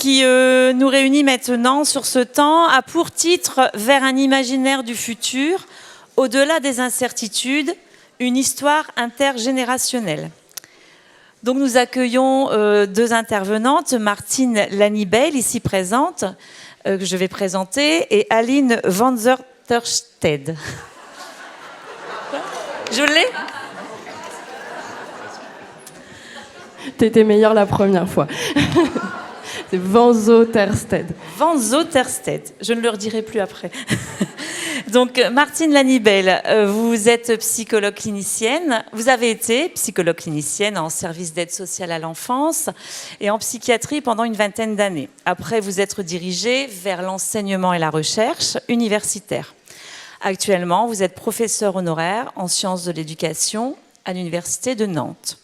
qui nous réunit maintenant sur ce temps a pour titre « Vers un imaginaire du futur, au-delà des incertitudes, une histoire intergénérationnelle ». Donc nous accueillons deux intervenantes, Martine Lanibel, ici présente, que je vais présenter, et Aline van Zutterstedt. Je l'ai ? T'étais meilleure la première fois. C'est Van Zutterstedt. Van Zutterstedt, je ne le redirai plus après. Donc, Martine Lanibel, vous êtes psychologue clinicienne. Vous avez été psychologue clinicienne en service d'aide sociale à l'enfance et en psychiatrie pendant une vingtaine d'années. Après, vous êtes dirigée vers l'enseignement et la recherche universitaire. Actuellement, vous êtes professeur honoraire en sciences de l'éducation à l'université de Nantes.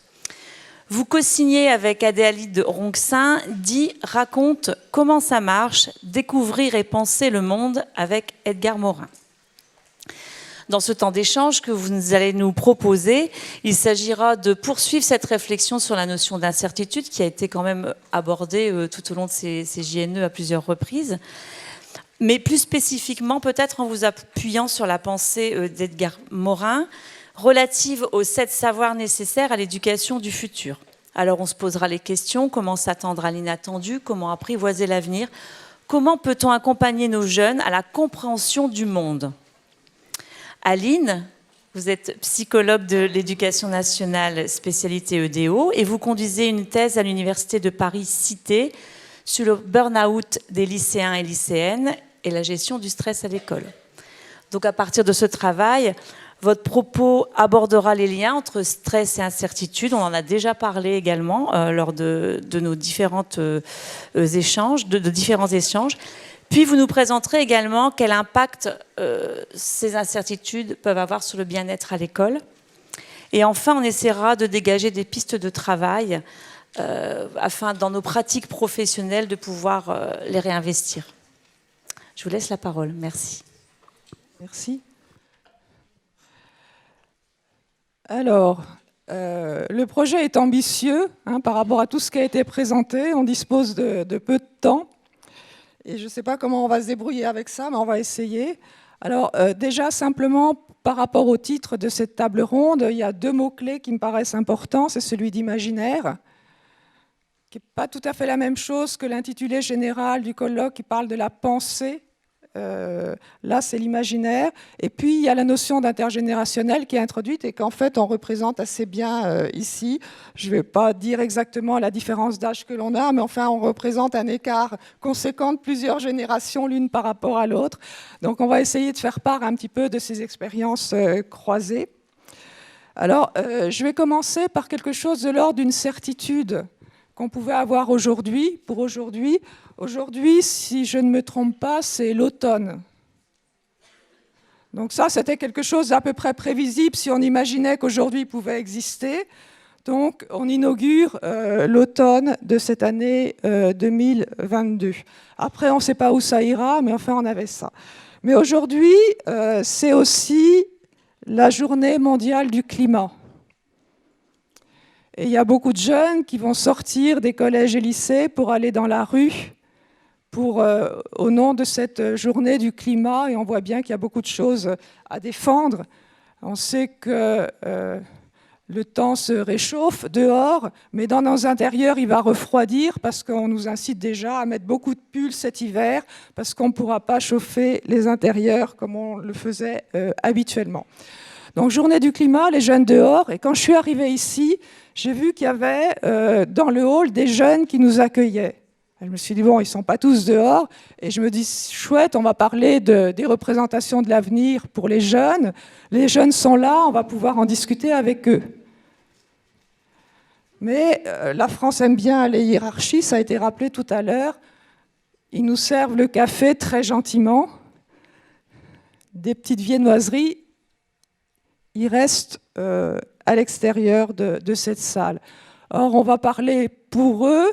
Vous co-signez avec Adélaïde Ronxin, dit « Raconte comment ça marche, découvrir et penser le monde » avec Edgar Morin. Dans ce temps d'échange que vous allez nous proposer, il s'agira de poursuivre cette réflexion sur la notion d'incertitude qui a été quand même abordée tout au long de ces JNE à plusieurs reprises, mais plus spécifiquement peut-être en vous appuyant sur la pensée d'Edgar Morin, relative aux 7 savoirs nécessaires à l'éducation du futur. Alors on se posera les questions, comment s'attendre à l'inattendu, comment apprivoiser l'avenir, comment peut-on accompagner nos jeunes à la compréhension du monde. Aline, vous êtes psychologue de l'éducation nationale spécialité EDO et vous conduisez une thèse à l'université de Paris-Cité sur le burn-out des lycéens et lycéennes et la gestion du stress à l'école. Donc à partir de ce travail, votre propos abordera les liens entre stress et incertitude. On en a déjà parlé également lors de nos différents échanges. Puis vous nous présenterez également quel impact ces incertitudes peuvent avoir sur le bien-être à l'école. Et enfin, on essaiera de dégager des pistes de travail afin, dans nos pratiques professionnelles, de pouvoir les réinvestir. Je vous laisse la parole. Merci. Merci. Alors, le projet est ambitieux par rapport à tout ce qui a été présenté. On dispose de peu de temps. Et je ne sais pas comment on va se débrouiller avec ça, mais on va essayer. Alors, déjà, simplement, par rapport au titre de cette table ronde, il y a 2 mots-clés qui me paraissent importants. C'est celui d'imaginaire, qui n'est pas tout à fait la même chose que l'intitulé général du colloque qui parle de la pensée. Là, c'est l'imaginaire. Et puis, il y a la notion d'intergénérationnel qui est introduite et qu'en fait, on représente assez bien ici. Je ne vais pas dire exactement la différence d'âge que l'on a, mais enfin, on représente un écart conséquent de plusieurs générations l'une par rapport à l'autre. Donc, on va essayer de faire part un petit peu de ces expériences croisées. Alors, je vais commencer par quelque chose de l'ordre d'une certitude qu'on pouvait avoir aujourd'hui, pour aujourd'hui. Aujourd'hui, si je ne me trompe pas, c'est l'automne. Donc ça, c'était quelque chose d'à peu près prévisible si on imaginait qu'aujourd'hui il pouvait exister. Donc on inaugure l'automne de cette année 2022. Après, on ne sait pas où ça ira, mais enfin, on avait ça. Mais aujourd'hui, c'est aussi la journée mondiale du climat. Et il y a beaucoup de jeunes qui vont sortir des collèges et lycées pour aller dans la rue au nom de cette journée du climat. Et on voit bien qu'il y a beaucoup de choses à défendre. On sait que le temps se réchauffe dehors, mais dans nos intérieurs, il va refroidir parce qu'on nous incite déjà à mettre beaucoup de pulls cet hiver parce qu'on ne pourra pas chauffer les intérieurs comme on le faisait habituellement. Donc, journée du climat, les jeunes dehors. Et quand je suis arrivée ici, j'ai vu qu'il y avait dans le hall des jeunes qui nous accueillaient. Je me suis dit, bon, ils ne sont pas tous dehors. Et je me dis, chouette, on va parler des représentations de l'avenir pour les jeunes. Les jeunes sont là, on va pouvoir en discuter avec eux. Mais la France aime bien les hiérarchies, ça a été rappelé tout à l'heure. Ils nous servent le café très gentiment, des petites viennoiseries. Ils restent à l'extérieur de cette salle. Or, on va parler pour eux,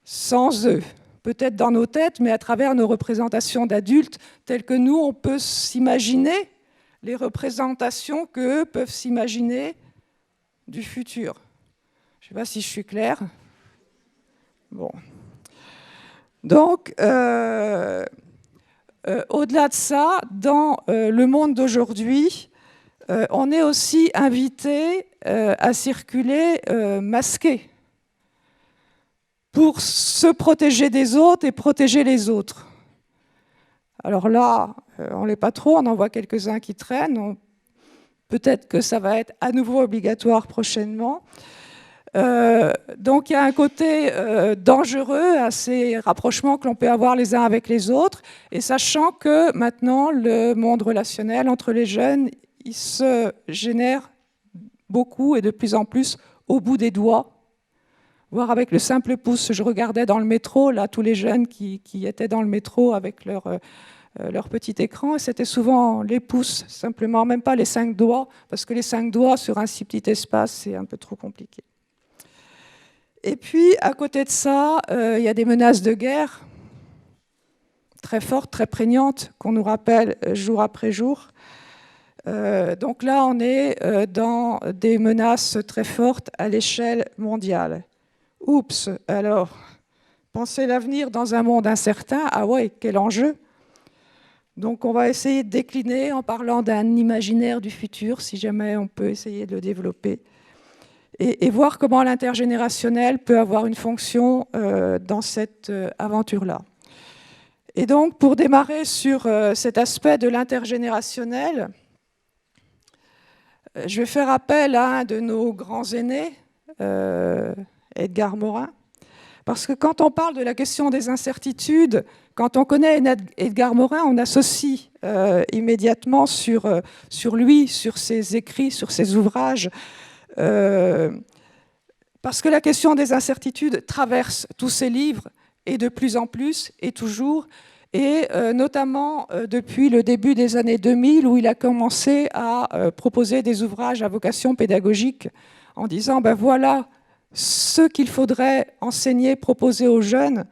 sans eux. Peut-être dans nos têtes, mais à travers nos représentations d'adultes, telles que nous, on peut s'imaginer les représentations qu'eux peuvent s'imaginer du futur. Je ne sais pas si je suis claire. Bon. Donc, au-delà de ça, dans le monde d'aujourd'hui, on est aussi invité à circuler masqué pour se protéger des autres et protéger les autres. Alors là, on ne l'est pas trop, on en voit quelques-uns qui traînent. Peut-être que ça va être à nouveau obligatoire prochainement. Donc il y a un côté dangereux à ces rapprochements que l'on peut avoir les uns avec les autres, et sachant que maintenant le monde relationnel entre les jeunes, il se génère beaucoup et de plus en plus au bout des doigts, voire avec le simple pouce. Je regardais dans le métro, là, tous les jeunes qui étaient dans le métro avec leur petit écran, et c'était souvent les pouces, simplement, même pas les 5 doigts, parce que les 5 doigts sur un si petit espace, c'est un peu trop compliqué. Et puis, à côté de ça, il y a des menaces de guerre très fortes, très prégnantes, qu'on nous rappelle jour après jour. Donc là, on est dans des menaces très fortes à l'échelle mondiale. Oups, alors, penser l'avenir dans un monde incertain, ah ouais, quel enjeu! Donc on va essayer de décliner en parlant d'un imaginaire du futur, si jamais on peut essayer de le développer, et voir comment l'intergénérationnel peut avoir une fonction dans cette aventure-là. Et donc, pour démarrer sur cet aspect de l'intergénérationnel, je vais faire appel à un de nos grands aînés, Edgar Morin, parce que quand on parle de la question des incertitudes, quand on connaît Edgar Morin, on associe immédiatement sur lui, sur ses écrits, sur ses ouvrages, parce que la question des incertitudes traverse tous ses livres, et de plus en plus, et toujours, et notamment depuis le début des années 2000, où il a commencé à proposer des ouvrages à vocation pédagogique, en disant, ben voilà ce qu'il faudrait enseigner, proposer aux jeunes,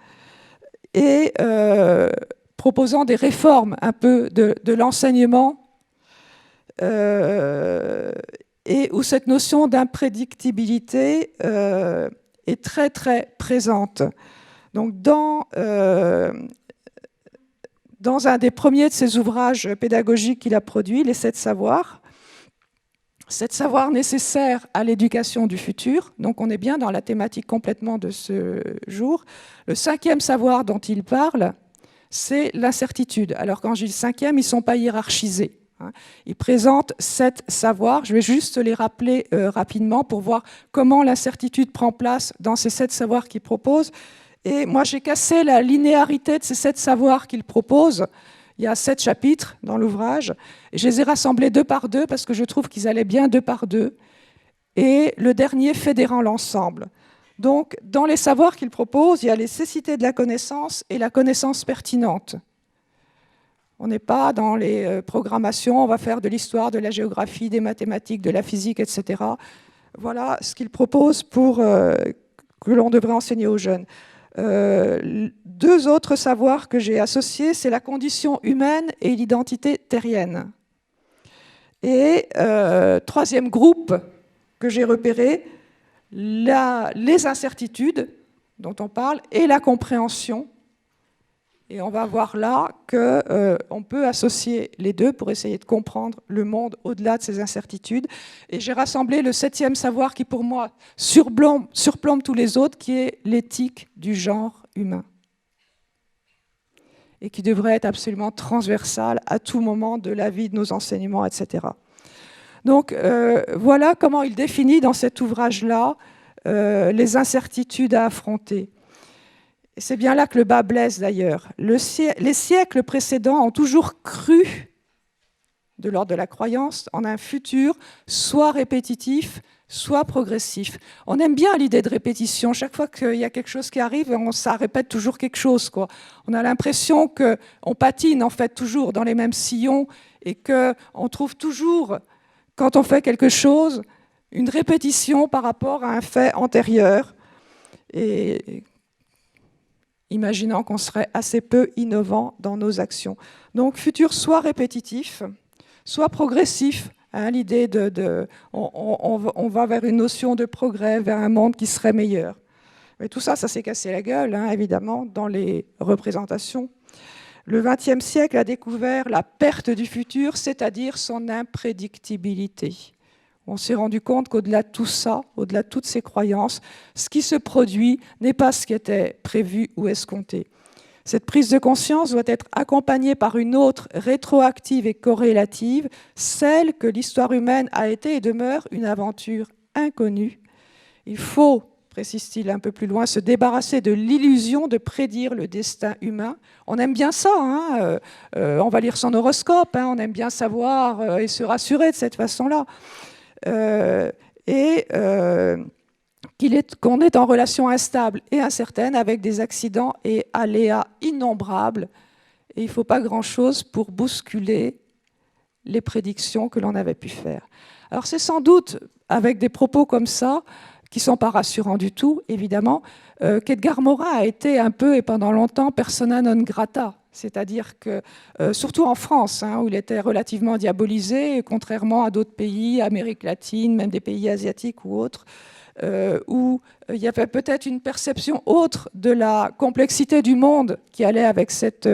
et proposant des réformes un peu de l'enseignement, et où cette notion d'imprédictibilité est très très présente. Donc dans un des premiers de ses ouvrages pédagogiques qu'il a produit, Les 7 savoirs, 7 savoirs nécessaires à l'éducation du futur, donc on est bien dans la thématique complètement de ce jour. Le 5e savoir dont il parle, c'est l'incertitude. Alors quand je dis le 5e, ils ne sont pas hiérarchisés. Il présente 7 savoirs. Je vais juste les rappeler rapidement pour voir comment l'incertitude prend place dans ces 7 savoirs qu'il propose. Et moi, j'ai cassé la linéarité de ces 7 savoirs qu'il propose. Il y a 7 chapitres dans l'ouvrage. Je les ai rassemblés 2 par 2 parce que je trouve qu'ils allaient bien 2 par 2. Et le dernier fédérant l'ensemble. Donc, dans les savoirs qu'il propose, il y a les cécités de la connaissance et la connaissance pertinente. On n'est pas dans les programmations, on va faire de l'histoire, de la géographie, des mathématiques, de la physique, etc. Voilà ce qu'il propose pour que l'on devrait enseigner aux jeunes. 2 autres savoirs que j'ai associés, c'est la condition humaine et l'identité terrienne. Et 3e groupe que j'ai repéré, les incertitudes dont on parle et la compréhension. Et on va voir là qu'on peut associer les deux pour essayer de comprendre le monde au-delà de ces incertitudes. Et j'ai rassemblé le 7e savoir qui, pour moi, surplombe tous les autres, qui est l'éthique du genre humain. Et qui devrait être absolument transversale à tout moment de la vie, de nos enseignements, etc. Donc, voilà comment il définit dans cet ouvrage-là les incertitudes à affronter. Et c'est bien là que le bas blesse d'ailleurs. Les siècles précédents ont toujours cru, de l'ordre de la croyance, en un futur soit répétitif, soit progressif. On aime bien l'idée de répétition. Chaque fois qu'il y a quelque chose qui arrive, ça répète toujours quelque chose, quoi. On a l'impression qu'on patine en fait toujours dans les mêmes sillons et qu'on trouve toujours, quand on fait quelque chose, une répétition par rapport à un fait antérieur. Et imaginant qu'on serait assez peu innovant dans nos actions. Donc, futur soit répétitif, soit progressif. Hein, l'idée on va vers une notion de progrès, vers un monde qui serait meilleur. Mais tout ça, ça s'est cassé la gueule, hein, évidemment, dans les représentations. Le XXe siècle a découvert la perte du futur, c'est-à-dire son imprédictibilité. On s'est rendu compte qu'au-delà de tout ça, au-delà de toutes ces croyances, ce qui se produit n'est pas ce qui était prévu ou escompté. Cette prise de conscience doit être accompagnée par une autre rétroactive et corrélative, celle que l'histoire humaine a été et demeure une aventure inconnue. Il faut, précise-t-il un peu plus loin, se débarrasser de l'illusion de prédire le destin humain. On aime bien ça, hein, on va lire son horoscope, hein, on aime bien savoir et se rassurer de cette façon-là. Qu'on est en relation instable et incertaine avec des accidents et aléas innombrables. Et il ne faut pas grand-chose pour bousculer les prédictions que l'on avait pu faire. Alors c'est sans doute avec des propos comme ça, qui ne sont pas rassurants du tout, évidemment, qu'Edgar Morin a été un peu et pendant longtemps persona non grata. C'est-à-dire que, surtout en France, hein, où il était relativement diabolisé, contrairement à d'autres pays, Amérique latine, même des pays asiatiques ou autres, où il y avait peut-être une perception autre de la complexité du monde qui allait avec cette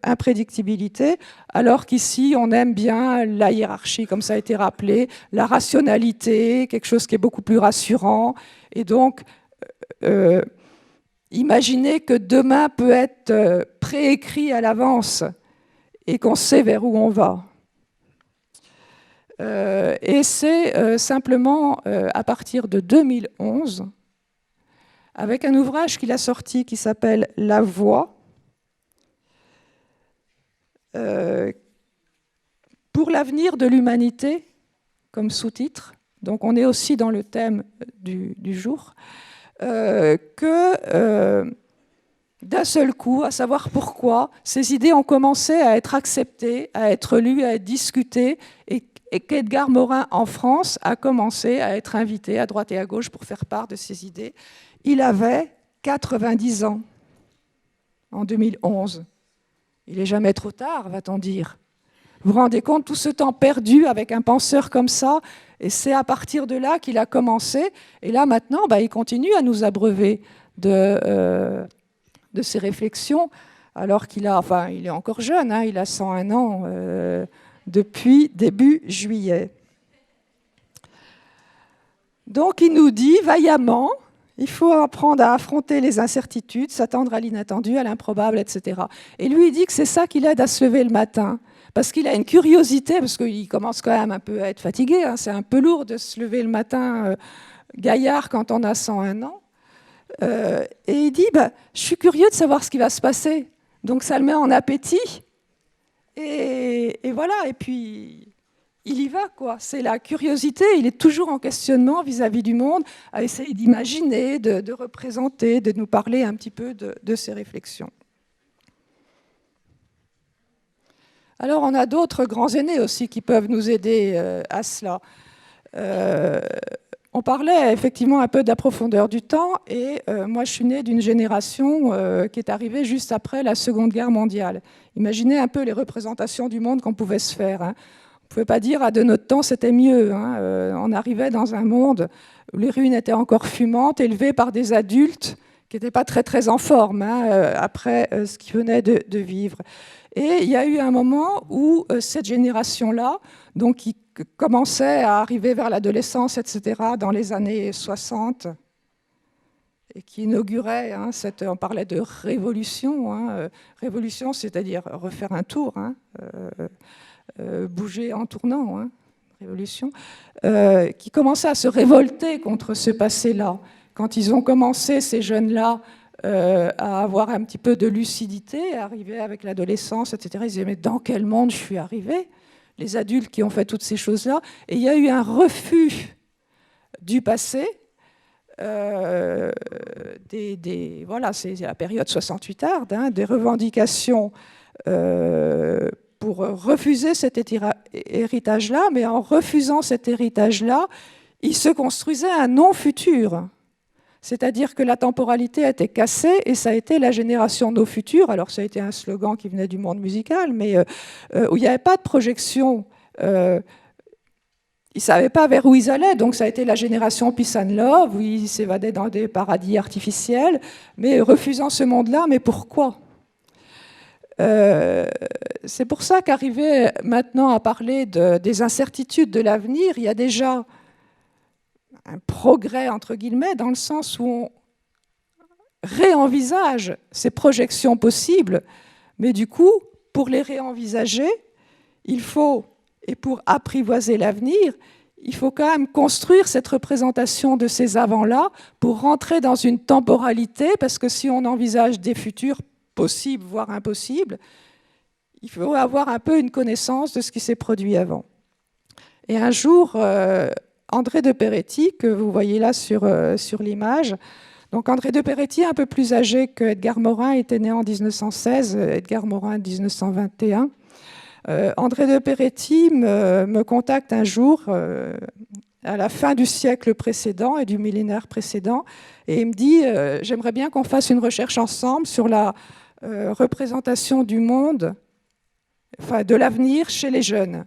imprédictibilité, alors qu'ici, on aime bien la hiérarchie, comme ça a été rappelé, la rationalité, quelque chose qui est beaucoup plus rassurant. Et donc, imaginer que demain peut être préécrit à l'avance et qu'on sait vers où on va. Et c'est simplement à partir de 2011, avec un ouvrage qu'il a sorti qui s'appelle « La Voix », pour l'avenir de l'humanité, comme sous-titre, donc on est aussi dans le thème du jour, que d'un seul coup, à savoir pourquoi, ces idées ont commencé à être acceptées, à être lues, à être discutées, et qu'Edgar Morin, en France, a commencé à être invité à droite et à gauche pour faire part de ces idées. Il avait 90 ans en 2011. Il n'est jamais trop tard, va-t-on dire. Vous vous rendez compte, tout ce temps perdu avec un penseur comme ça, et c'est à partir de là qu'il a commencé. Et là, maintenant, il continue à nous abreuver de ses réflexions, alors qu'il il est encore jeune, hein, il a 101 ans depuis début juillet. Donc, il nous dit vaillamment, il faut apprendre à affronter les incertitudes, s'attendre à l'inattendu, à l'improbable, etc. Et lui, il dit que c'est ça qui l'aide à se lever le matin. Parce qu'il a une curiosité, parce qu'il commence quand même un peu à être fatigué, hein, c'est un peu lourd de se lever le matin gaillard quand on a 101 ans. Et il dit, je suis curieux de savoir ce qui va se passer. Donc ça le met en appétit. Et voilà, et puis il y va, quoi. C'est la curiosité, il est toujours en questionnement vis-à-vis du monde, à essayer d'imaginer, de représenter, de nous parler un petit peu de ses réflexions. Alors, on a d'autres grands aînés aussi qui peuvent nous aider à cela. On parlait effectivement un peu de la profondeur du temps, et moi, je suis née d'une génération qui est arrivée juste après la Seconde Guerre mondiale. Imaginez un peu les représentations du monde qu'on pouvait se faire. Hein. On ne pouvait pas dire, de notre temps, c'était mieux. Hein. On arrivait dans un monde où les ruines étaient encore fumantes, élevées par des adultes qui n'étaient pas très, très en forme après ce qu'ils venaient de vivre. Et il y a eu un moment où cette génération-là, donc qui commençait à arriver vers l'adolescence, etc., dans les années 60, et qui inaugurait, on parlait de révolution, révolution, c'est-à-dire refaire un tour, bouger en tournant, révolution, qui commençait à se révolter contre ce passé-là. Quand ils ont commencé, ces jeunes-là, à avoir un petit peu de lucidité, à arriver avec l'adolescence, etc. Ils disaient, mais dans quel monde je suis arrivé ? Les adultes qui ont fait toutes ces choses-là. Et il y a eu un refus du passé. Voilà, c'est la période 68arde, des revendications pour refuser cet héritage-là. Mais en refusant cet héritage-là, ils se construisaient un non-futur. C'est-à-dire que la temporalité a été cassée et ça a été la génération nos futurs. Alors ça a été un slogan qui venait du monde musical, mais où il n'y avait pas de projection ils ne savaient pas vers où ils allaient, donc ça a été la génération Peace and Love, où ils s'évadaient dans des paradis artificiels, mais refusant ce monde-là, mais pourquoi ? C'est pour ça qu'arriver maintenant à parler des incertitudes de l'avenir, il y a déjà un progrès, entre guillemets, dans le sens où on réenvisage ces projections possibles, mais du coup, pour les réenvisager, il faut, et pour apprivoiser l'avenir, il faut quand même construire cette représentation de ces avants-là pour rentrer dans une temporalité, parce que si on envisage des futurs possibles, voire impossibles, il faut avoir un peu une connaissance de ce qui s'est produit avant. Et un jour, André de Peretti, que vous voyez là sur l'image, donc André de Peretti, un peu plus âgé que Edgar Morin, était né en 1916, Edgar Morin 1921. André de Peretti me contacte un jour, à la fin du siècle précédent et du millénaire précédent, et il me dit « J'aimerais bien qu'on fasse une recherche ensemble sur la représentation du monde, enfin de l'avenir chez les jeunes. »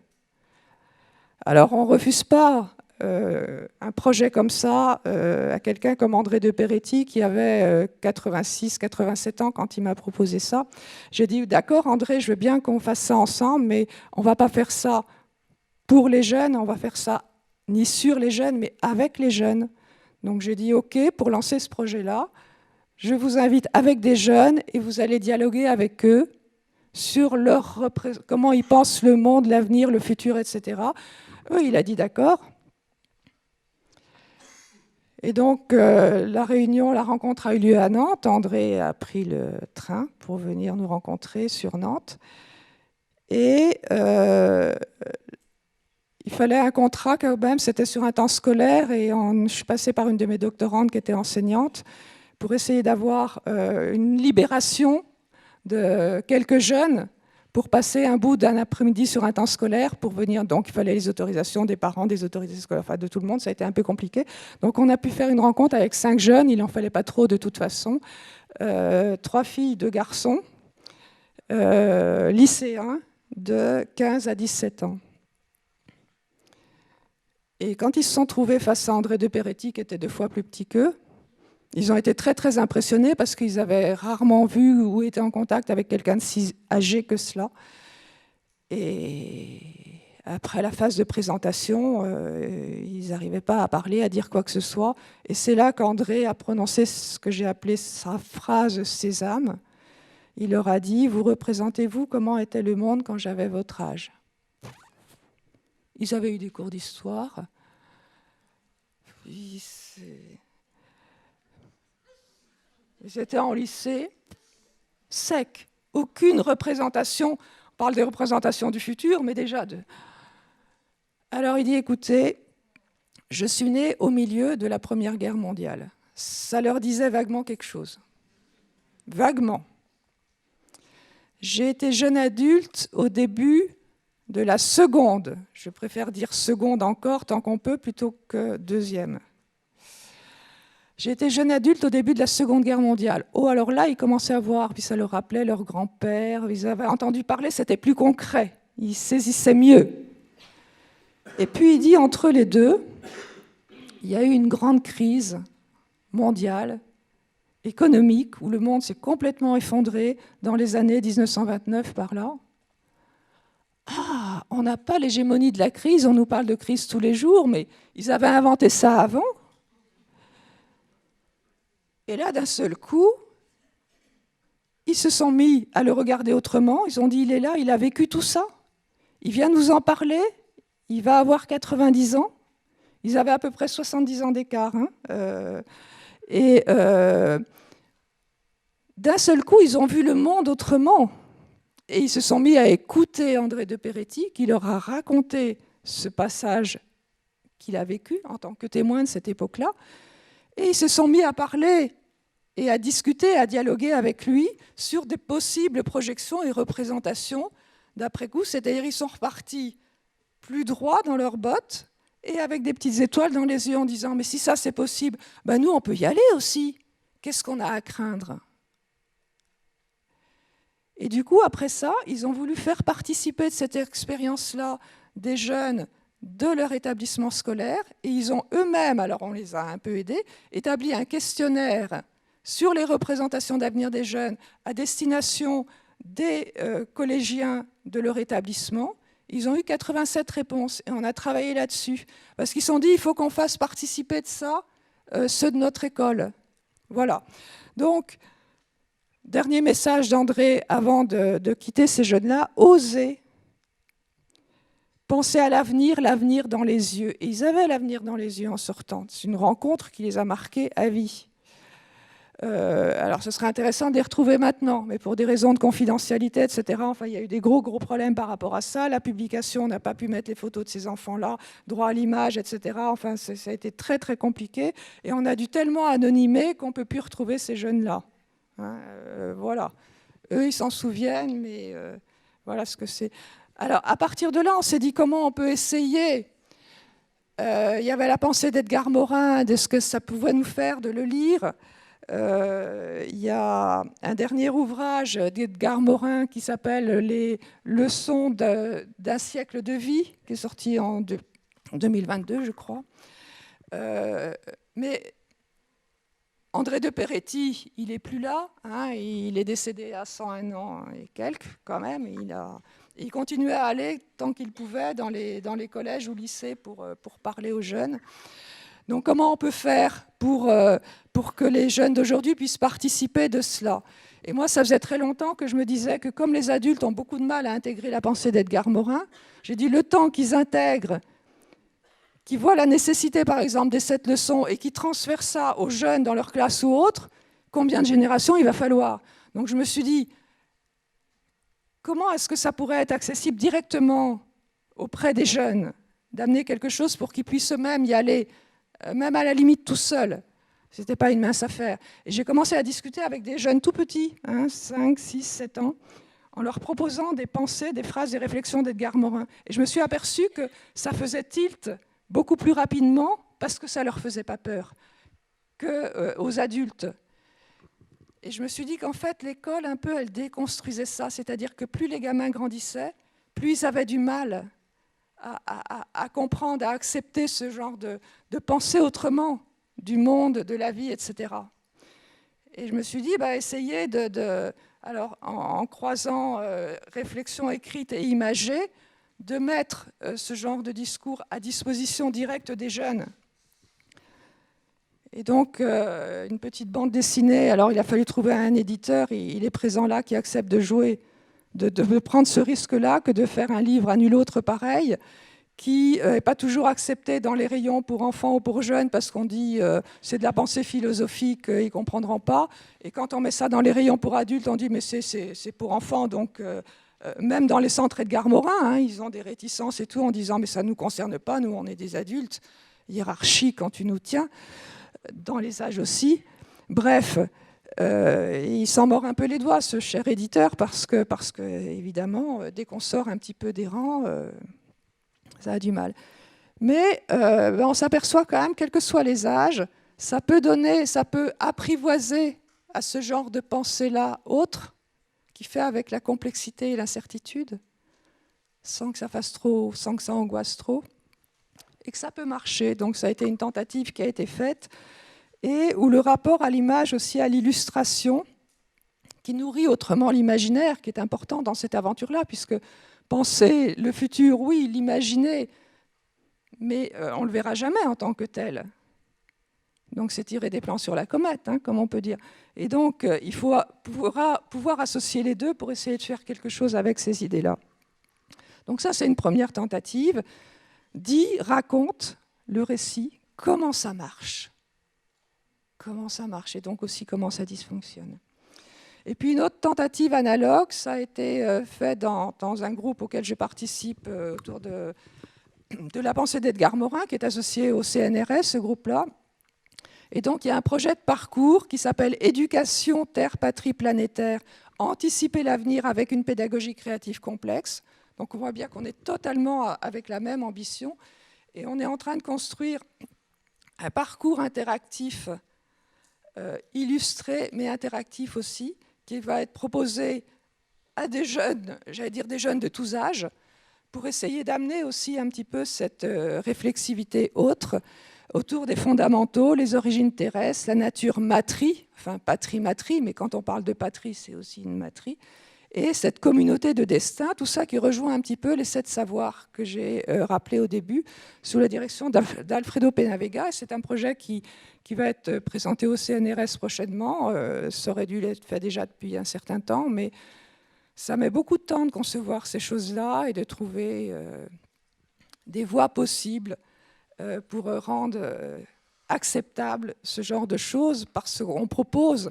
Alors on ne refuse pas un projet comme ça à quelqu'un comme André de Peretti qui avait 86-87 ans quand il m'a proposé ça. J'ai dit d'accord André, je veux bien qu'on fasse ça ensemble, mais on ne va pas faire ça pour les jeunes, on va faire ça ni sur les jeunes, mais avec les jeunes. Donc j'ai dit ok, pour lancer ce projet-là, je vous invite avec des jeunes et vous allez dialoguer avec eux sur comment ils pensent le monde, l'avenir, le futur, etc. Il a dit d'accord. Et donc, la rencontre a eu lieu à Nantes. André a pris le train pour venir nous rencontrer sur Nantes. Et il fallait un contrat quand même, c'était sur un temps scolaire. Et je suis passée par une de mes doctorantes qui était enseignante pour essayer d'avoir une libération de quelques jeunes pour passer un bout d'un après-midi sur un temps scolaire pour venir. Donc, il fallait les autorisations des parents, des autorisations scolaires, enfin, de tout le monde. Ça a été un peu compliqué. Donc, on a pu faire une rencontre avec 5 jeunes. Il n'en fallait pas trop de toute façon. 3 filles, 2 garçons, lycéens de 15 à 17 ans. Et quand ils se sont trouvés face à André de Peretti, qui était 2 fois plus petit qu'eux, ils ont été très, très impressionnés parce qu'ils avaient rarement vu ou été en contact avec quelqu'un de si âgé que cela. Et après la phase de présentation, ils n'arrivaient pas à parler, à dire quoi que ce soit. Et c'est là qu'André a prononcé ce que j'ai appelé sa phrase sésame. Il leur a dit « Vous représentez-vous comment était le monde quand j'avais votre âge ?» Ils avaient eu des cours d'histoire. Ils étaient en lycée, sec, aucune représentation. On parle des représentations du futur, mais déjà de... Alors il dit, écoutez, je suis né au milieu de la Première Guerre mondiale. Ça leur disait vaguement quelque chose. Vaguement. J'ai été jeune adulte au début de la seconde. Je préfère dire seconde encore, tant qu'on peut, plutôt que deuxième. J'ai été jeune adulte au début de la Seconde Guerre mondiale. Oh, alors là, ils commençaient à voir, puis ça leur rappelait leur grand-père, ils avaient entendu parler, c'était plus concret, ils saisissaient mieux. Et puis il dit, entre les deux, il y a eu une grande crise mondiale, économique, où le monde s'est complètement effondré dans les années 1929 par là. Ah, on n'a pas l'hégémonie de la crise, on nous parle de crise tous les jours, mais ils avaient inventé ça avant. Et là, d'un seul coup, ils se sont mis à le regarder autrement. Ils ont dit, il est là, il a vécu tout ça. Il vient nous en parler. Il va avoir 90 ans. Ils avaient à peu près 70 ans d'écart. D'un seul coup, ils ont vu le monde autrement. Et ils se sont mis à écouter André de Peretti, qui leur a raconté ce passage qu'il a vécu en tant que témoin de cette époque-là. Et ils se sont mis à parler et à discuter, à dialoguer avec lui sur des possibles projections et représentations d'après-coup. C'est-à-dire qu'ils sont repartis plus droits dans leurs bottes et avec des petites étoiles dans les yeux en disant « Mais si ça, c'est possible, ben nous, on peut y aller aussi. Qu'est-ce qu'on a à craindre ?» Et du coup, après ça, ils ont voulu faire participer de cette expérience-là des jeunes de leur établissement scolaire et ils ont eux-mêmes, alors on les a un peu aidés, établi un questionnaire sur les représentations d'avenir des jeunes à destination des collégiens de leur établissement. Ils ont eu 87 réponses et on a travaillé là-dessus parce qu'ils se sont dit il faut qu'on fasse participer de ça ceux de notre école. Voilà. Donc, dernier message d'André avant de quitter ces jeunes-là, osez penser à l'avenir, l'avenir dans les yeux. Et ils avaient l'avenir dans les yeux en sortant. C'est une rencontre qui les a marqués à vie. Alors ce serait intéressant de les retrouver maintenant, mais pour des raisons de confidentialité, etc., enfin, il y a eu des gros problèmes par rapport à ça. La publication, on n'a pas pu mettre les photos de ces enfants-là, droit à l'image, etc. Enfin, ça a été très compliqué. Et on a dû tellement anonymer qu'on ne peut plus retrouver ces jeunes-là. Hein, voilà. Eux, ils s'en souviennent, mais voilà ce que c'est. Alors, à partir de là, on s'est dit comment on peut essayer. Il y avait la pensée d'Edgar Morin, de ce que ça pouvait nous faire de le lire. Il y a un dernier ouvrage d'Edgar Morin qui s'appelle « Les leçons d'un siècle de vie », qui est sorti en 2022, je crois. Mais André de Peretti, il n'est plus là. Hein, il est décédé à 101 ans et quelques, quand même. Il continuait à aller tant qu'il pouvait dans les collèges ou lycées pour parler aux jeunes. Donc comment on peut faire pour que les jeunes d'aujourd'hui puissent participer de cela? Et moi, ça faisait très longtemps que je me disais que comme les adultes ont beaucoup de mal à intégrer la pensée d'Edgar Morin, j'ai dit le temps qu'ils intègrent, qu'ils voient la nécessité, par exemple, des 7 leçons et qu'ils transfèrent ça aux jeunes dans leur classe ou autre, combien de générations il va falloir? Donc je me suis dit, comment est-ce que ça pourrait être accessible directement auprès des jeunes, d'amener quelque chose pour qu'ils puissent eux-mêmes y aller, même à la limite tout seuls. Ce n'était pas une mince affaire. Et j'ai commencé à discuter avec des jeunes tout petits, 5, 6, 7 ans, en leur proposant des pensées, des phrases, des réflexions d'Edgar Morin. Et je me suis aperçue que ça faisait tilt beaucoup plus rapidement parce que ça ne leur faisait pas peur qu'aux adultes. Et je me suis dit qu'en fait, l'école, un peu, elle déconstruisait ça. C'est-à-dire que plus les gamins grandissaient, plus ils avaient du mal à comprendre, à accepter ce genre de pensée autrement du monde, de la vie, etc. Et je me suis dit, essayez alors, en croisant réflexion écrite et imagée, de mettre ce genre de discours à disposition directe des jeunes. Et donc, une petite bande dessinée, alors il a fallu trouver un éditeur, il est présent là, qui accepte de jouer, de prendre ce risque-là, que de faire un livre à nul autre pareil, qui n'est pas toujours accepté dans les rayons pour enfants ou pour jeunes, parce qu'on dit c'est de la pensée philosophique, ils ne comprendront pas. Et quand on met ça dans les rayons pour adultes, on dit mais c'est pour enfants, donc même dans les centres Edgar Morin, ils ont des réticences et tout, en disant mais ça ne nous concerne pas, nous on est des adultes, hiérarchie quand tu nous tiens, dans les âges aussi. Bref, il s'en mord un peu les doigts, ce cher éditeur, parce que évidemment, dès qu'on sort un petit peu des rangs, ça a du mal. Mais on s'aperçoit quand même, quels que soient les âges, ça peut apprivoiser à ce genre de pensée-là autre, qui fait avec la complexité et l'incertitude, sans que ça fasse trop, sans que ça angoisse trop, et que ça peut marcher. Donc ça a été une tentative qui a été faite, et où le rapport à l'image, aussi à l'illustration, qui nourrit autrement l'imaginaire, qui est important dans cette aventure-là, puisque penser le futur, oui, l'imaginer, mais on ne le verra jamais en tant que tel. Donc c'est tirer des plans sur la comète, comme on peut dire. Et donc il faut pouvoir associer les deux pour essayer de faire quelque chose avec ces idées-là. Donc ça, c'est une première tentative. Raconte le récit, comment ça marche. Comment ça marche, et donc aussi comment ça dysfonctionne. Et puis une autre tentative analogue, ça a été fait dans un groupe auquel je participe autour de la pensée d'Edgar Morin, qui est associé au CNRS, ce groupe-là. Et donc il y a un projet de parcours qui s'appelle « Éducation, Terre, Patrie planétaire, anticiper l'avenir avec une pédagogie créative complexe ». Donc on voit bien qu'on est totalement avec la même ambition. Et on est en train de construire un parcours interactif, illustré, mais interactif aussi, qui va être proposé à des jeunes, j'allais dire des jeunes de tous âges, pour essayer d'amener aussi un petit peu cette réflexivité autre autour des fondamentaux, les origines terrestres, la nature matrie, enfin patrie-matrie, mais quand on parle de patrie, c'est aussi une matrie, et cette communauté de destin, tout ça qui rejoint un petit peu les 7 savoirs que j'ai rappelés au début, sous la direction d'Alfredo Penavega. C'est un projet qui va être présenté au CNRS prochainement. Ça aurait dû l'être fait déjà depuis un certain temps, mais ça met beaucoup de temps de concevoir ces choses-là et de trouver des voies possibles pour rendre acceptable ce genre de choses, parce qu'on propose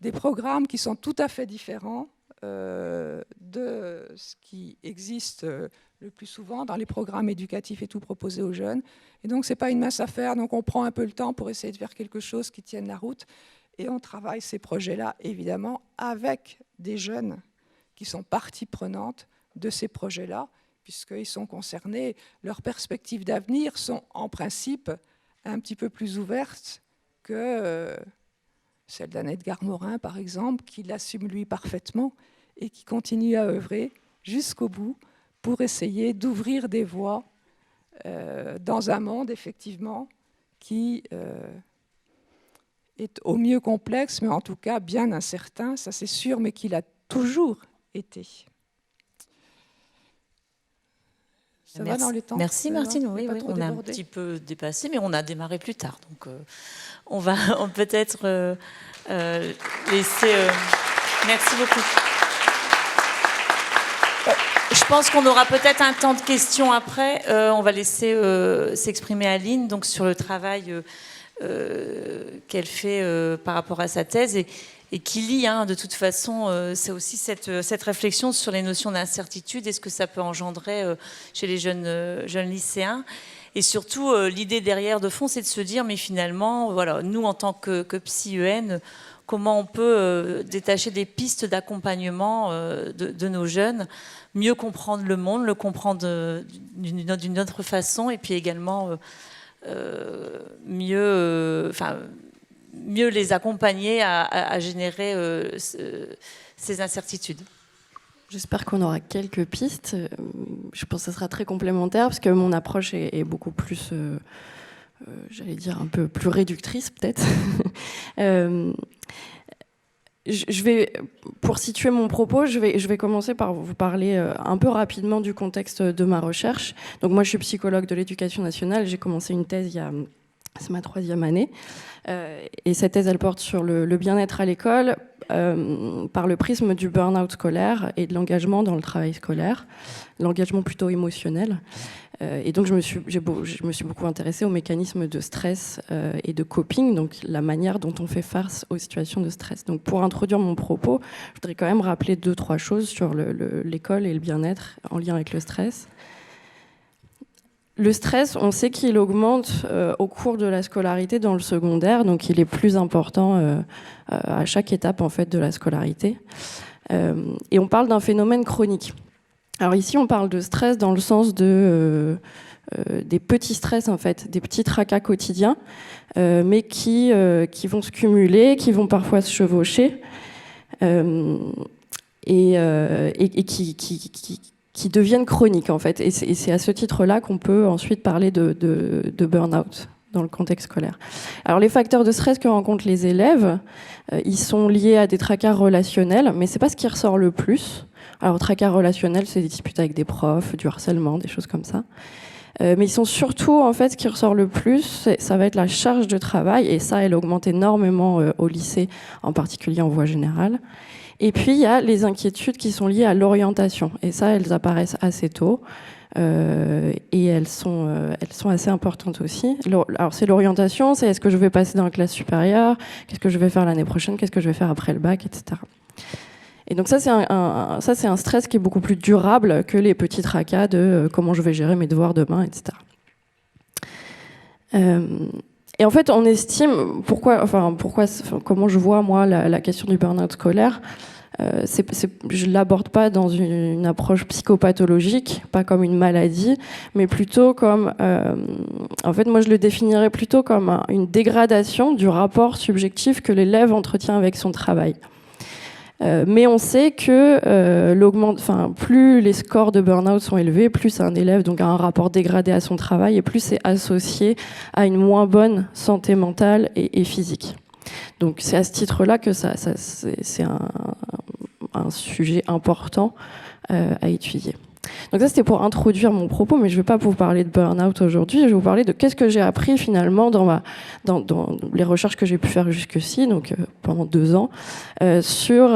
des programmes qui sont tout à fait différents de ce qui existe le plus souvent dans les programmes éducatifs et tout proposés aux jeunes. Et donc, ce n'est pas une mince affaire, donc on prend un peu le temps pour essayer de faire quelque chose qui tienne la route. Et on travaille ces projets-là, évidemment, avec des jeunes qui sont partie prenante de ces projets-là, puisqu'ils sont concernés. Leurs perspectives d'avenir sont, en principe, un petit peu plus ouvertes que celle d'un Edgar Morin, par exemple, qui l'assume lui parfaitement et qui continue à œuvrer jusqu'au bout pour essayer d'ouvrir des voies dans un monde, effectivement, qui est au mieux complexe, mais en tout cas bien incertain, ça c'est sûr, mais qu'il a toujours été. Ça va dans les temps? Merci Martine, oui, on a un petit peu dépassé, mais on a démarré plus tard. Donc on va peut-être laisser... Merci beaucoup. Je pense qu'on aura peut-être un temps de questions après. On va laisser s'exprimer Aline donc, sur le travail qu'elle fait par rapport à sa thèse et qui lie, de toute façon, c'est aussi cette réflexion sur les notions d'incertitude et ce que ça peut engendrer chez les jeunes lycéens. Et surtout, l'idée derrière de fond, c'est de se dire, mais finalement, voilà, nous, en tant que Psy-EN, comment on peut détacher des pistes d'accompagnement de nos jeunes, mieux comprendre le monde, le comprendre d'une autre façon, et puis également mieux les accompagner à générer ces incertitudes. J'espère qu'on aura quelques pistes. Je pense que ça sera très complémentaire parce que mon approche est beaucoup plus, j'allais dire, un peu plus réductrice peut-être. Pour situer mon propos, je vais commencer par vous parler un peu rapidement du contexte de ma recherche. Donc moi, je suis psychologue de l'éducation nationale. J'ai commencé une thèse c'est ma 3e année. Et cette thèse, elle porte sur le bien-être à l'école par le prisme du burn-out scolaire et de l'engagement dans le travail scolaire, l'engagement plutôt émotionnel. Et donc, je me suis beaucoup intéressée aux mécanismes de stress et de coping, donc la manière dont on fait face aux situations de stress. Donc, pour introduire mon propos, je voudrais quand même rappeler 2-3 choses sur l'école et le bien-être en lien avec le stress. Le stress, on sait qu'il augmente au cours de la scolarité dans le secondaire, donc il est plus important à chaque étape en fait de la scolarité. Et on parle d'un phénomène chronique. Alors ici, on parle de stress dans le sens des petits stress en fait, des petits tracas quotidiens, mais qui vont se cumuler, qui vont parfois se chevaucher, et qui deviennent chroniques en fait. Et c'est à ce titre-là qu'on peut ensuite parler de burn-out dans le contexte scolaire. Alors les facteurs de stress que rencontrent les élèves, ils sont liés à des tracas relationnels, mais c'est pas ce qui ressort le plus. Alors tracas relationnels, c'est des disputes avec des profs, du harcèlement, des choses comme ça. Mais ils sont surtout, en fait, ce qui ressort le plus, ça va être la charge de travail, et ça, elle augmente énormément au lycée, en particulier en voie générale. Et puis, il y a les inquiétudes qui sont liées à l'orientation. Et ça, elles apparaissent assez tôt. Et elles sont assez importantes aussi. Alors, c'est l'orientation, c'est est-ce que je vais passer dans la classe supérieure, qu'est-ce que je vais faire l'année prochaine, qu'est-ce que je vais faire après le bac, etc. Et donc ça, c'est un stress qui est beaucoup plus durable que les petits tracas de comment je vais gérer mes devoirs demain, etc. Et en fait, on estime comment je vois moi la question du burn-out scolaire. Je l'aborde pas dans une approche psychopathologique, pas comme une maladie, mais plutôt comme, en fait, moi je le définirais plutôt comme une dégradation du rapport subjectif que l'élève entretient avec son travail. Mais on sait que plus les scores de burn-out sont élevés, plus un élève donc, a un rapport dégradé à son travail et plus c'est associé à une moins bonne santé mentale et physique. Donc c'est à ce titre-là que c'est un sujet important à étudier. Donc ça, c'était pour introduire mon propos, mais je ne vais pas vous parler de burn-out aujourd'hui. Je vais vous parler de qu'est-ce que j'ai appris finalement dans les recherches que j'ai pu faire jusqu'ici, donc pendant 2 ans, sur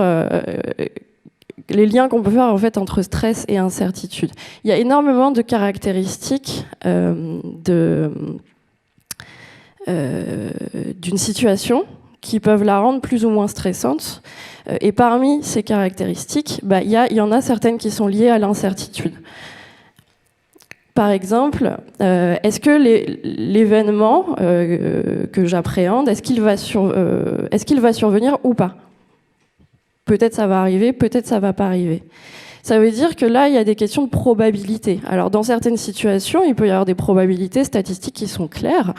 les liens qu'on peut faire en fait entre stress et incertitude. Il y a énormément de caractéristiques d'une situation qui peuvent la rendre plus ou moins stressante. Et parmi ces caractéristiques, il y en a certaines qui sont liées à l'incertitude. Par exemple, est-ce que l'événement que j'appréhende, est-ce qu'il va survenir ou pas ? Peut-être ça va arriver, peut-être ça va pas arriver. Ça veut dire que là, il y a des questions de probabilité. Alors, dans certaines situations, il peut y avoir des probabilités statistiques qui sont claires.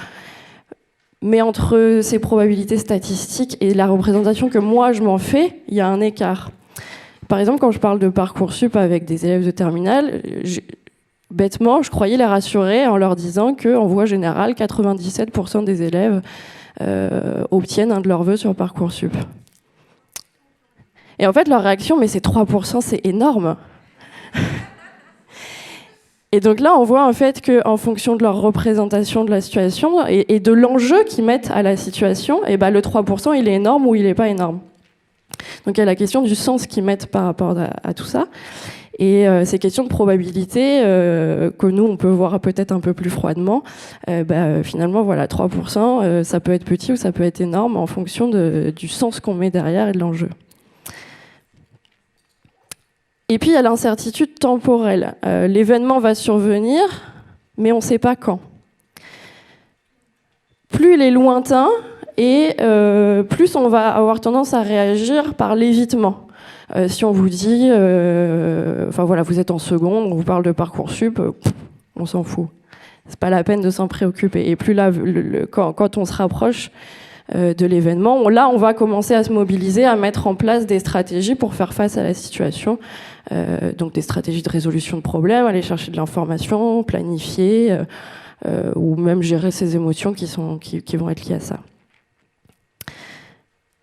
Mais entre ces probabilités statistiques et la représentation que moi je m'en fais, il y a un écart. Par exemple, quand je parle de Parcoursup avec des élèves de terminale, bêtement, je croyais les rassurer en leur disant qu'en voie générale, 97% des élèves obtiennent un de leurs vœux sur Parcoursup. Et en fait, leur réaction, mais c'est 3%, c'est énorme. Et donc là, on voit en fait qu'en fonction de leur représentation de la situation et de l'enjeu qu'ils mettent à la situation, et le 3%, il est énorme ou il n'est pas énorme. Donc il y a la question du sens qu'ils mettent par rapport à tout ça. Et ces questions de probabilité que nous, on peut voir peut-être un peu plus froidement, finalement, voilà, 3%, ça peut être petit ou ça peut être énorme en fonction du sens qu'on met derrière et de l'enjeu. Et puis, il y a l'incertitude temporelle. L'événement va survenir, mais on ne sait pas quand. Plus il est lointain, et plus on va avoir tendance à réagir par l'évitement. Si on vous dit, vous êtes en seconde, on vous parle de Parcoursup, on s'en fout. C'est pas la peine de s'en préoccuper. Et plus là, quand on se rapproche de l'événement, là, on va commencer à se mobiliser, à mettre en place des stratégies pour faire face à la situation. Donc des stratégies de résolution de problèmes, aller chercher de l'information, planifier, ou même gérer ses émotions qui vont être liées à ça.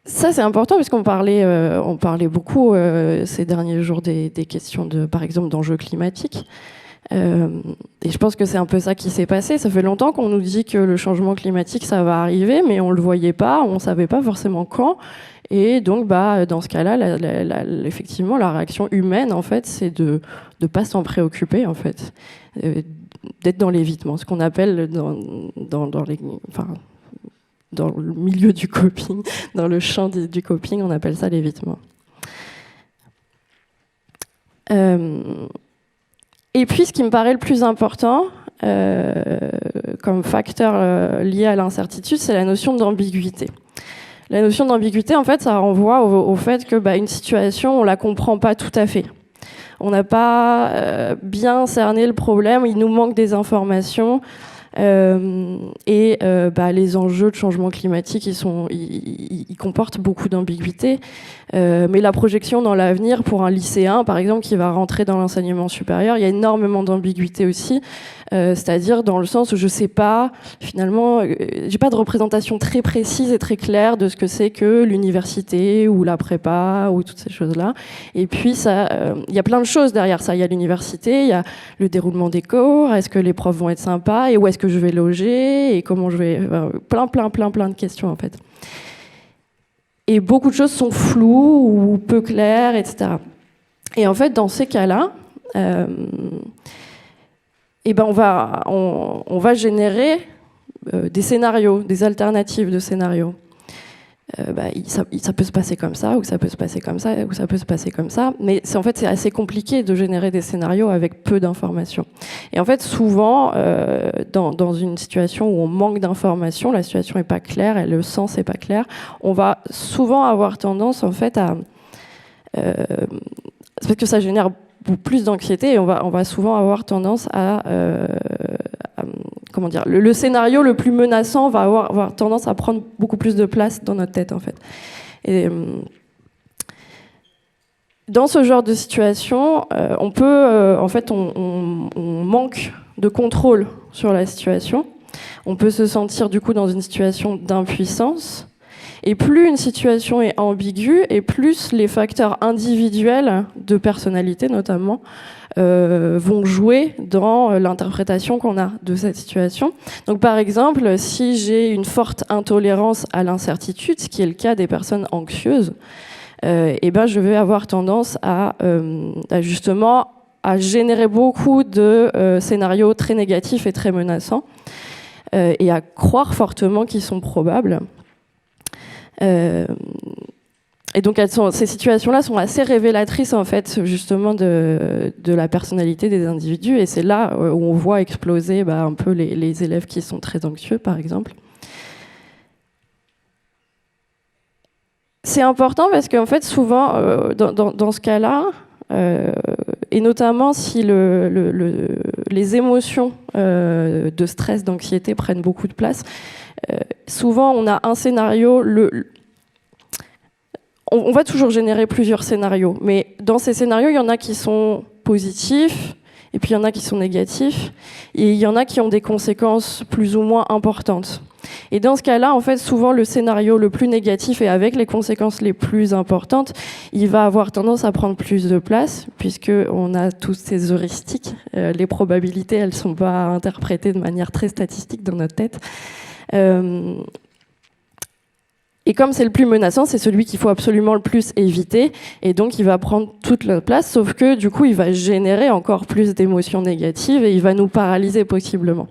Ça, c'est important puisqu'on parlait beaucoup ces derniers jours des questions par exemple, d'enjeux climatiques. Et je pense que c'est un peu ça qui s'est passé. Ça fait longtemps qu'on nous dit que le changement climatique, ça va arriver, mais on ne le voyait pas, on ne savait pas forcément quand. Et donc, dans ce cas-là, effectivement, la réaction humaine, en fait, c'est de ne pas s'en préoccuper, en fait, d'être dans l'évitement, ce qu'on appelle dans le milieu du coping, dans le champ du coping, on appelle ça l'évitement. Et puis, ce qui me paraît le plus important, comme facteur lié à l'incertitude, c'est la notion d'ambiguïté. La notion d'ambiguïté, en fait, ça renvoie au fait que une situation, on la comprend pas tout à fait. On n'a pas bien cerné le problème, il nous manque des informations. Les enjeux de changement climatique, ils comportent beaucoup d'ambiguïté. Mais la projection dans l'avenir pour un lycéen, par exemple, qui va rentrer dans l'enseignement supérieur, il y a énormément d'ambiguïté aussi. C'est-à-dire dans le sens où je sais pas, finalement, j'ai pas de représentation très précise et très claire de ce que c'est que l'université ou la prépa ou toutes ces choses-là. Et puis il y a plein de choses derrière ça. Il y a l'université, il y a le déroulement des cours, est-ce que les profs vont être sympas et où est-ce que je vais loger et comment je vais... plein de questions en fait. Et beaucoup de choses sont floues ou peu claires, etc. Et en fait, dans ces cas-là, on va générer des scénarios, des alternatives de scénarios. Ça peut se passer comme ça, ou ça peut se passer comme ça, ou ça peut se passer comme ça. Mais c'est assez compliqué de générer des scénarios avec peu d'informations. Et en fait, souvent, dans une situation où on manque d'informations, la situation n'est pas claire et le sens n'est pas clair, on va souvent avoir tendance, en fait, c'est parce que ça génère plus d'anxiété et on va souvent avoir tendance le scénario le plus menaçant va avoir tendance à prendre beaucoup plus de place dans notre tête en fait. dans ce genre de situation, on peut, en fait, on manque de contrôle sur la situation. On peut se sentir du coup dans une situation d'impuissance. Et plus une situation est ambiguë, et plus les facteurs individuels de personnalité notamment vont jouer dans l'interprétation qu'on a de cette situation. Donc par exemple, si j'ai une forte intolérance à l'incertitude, ce qui est le cas des personnes anxieuses, et ben je vais avoir tendance à justement à générer beaucoup de scénarios très négatifs et très menaçants, et à croire fortement qu'ils sont probables. Et donc ces situations-là sont assez révélatrices en fait justement de la personnalité des individus, et c'est là où on voit exploser un peu les élèves qui sont très anxieux par exemple. C'est important parce qu'en fait souvent dans ce cas-là, et notamment si les émotions de stress, d'anxiété prennent beaucoup de place, souvent on a un scénario, on va toujours générer plusieurs scénarios, mais dans ces scénarios, il y en a qui sont positifs, et puis il y en a qui sont négatifs, et il y en a qui ont des conséquences plus ou moins importantes. Et dans ce cas-là, en fait, souvent le scénario le plus négatif et avec les conséquences les plus importantes, il va avoir tendance à prendre plus de place, puisqu'on a tous ces heuristiques. Les probabilités, elles ne sont pas interprétées de manière très statistique dans notre tête. Et comme c'est le plus menaçant, c'est celui qu'il faut absolument le plus éviter, et donc il va prendre toute la place, sauf que du coup il va générer encore plus d'émotions négatives et il va nous paralyser possiblement.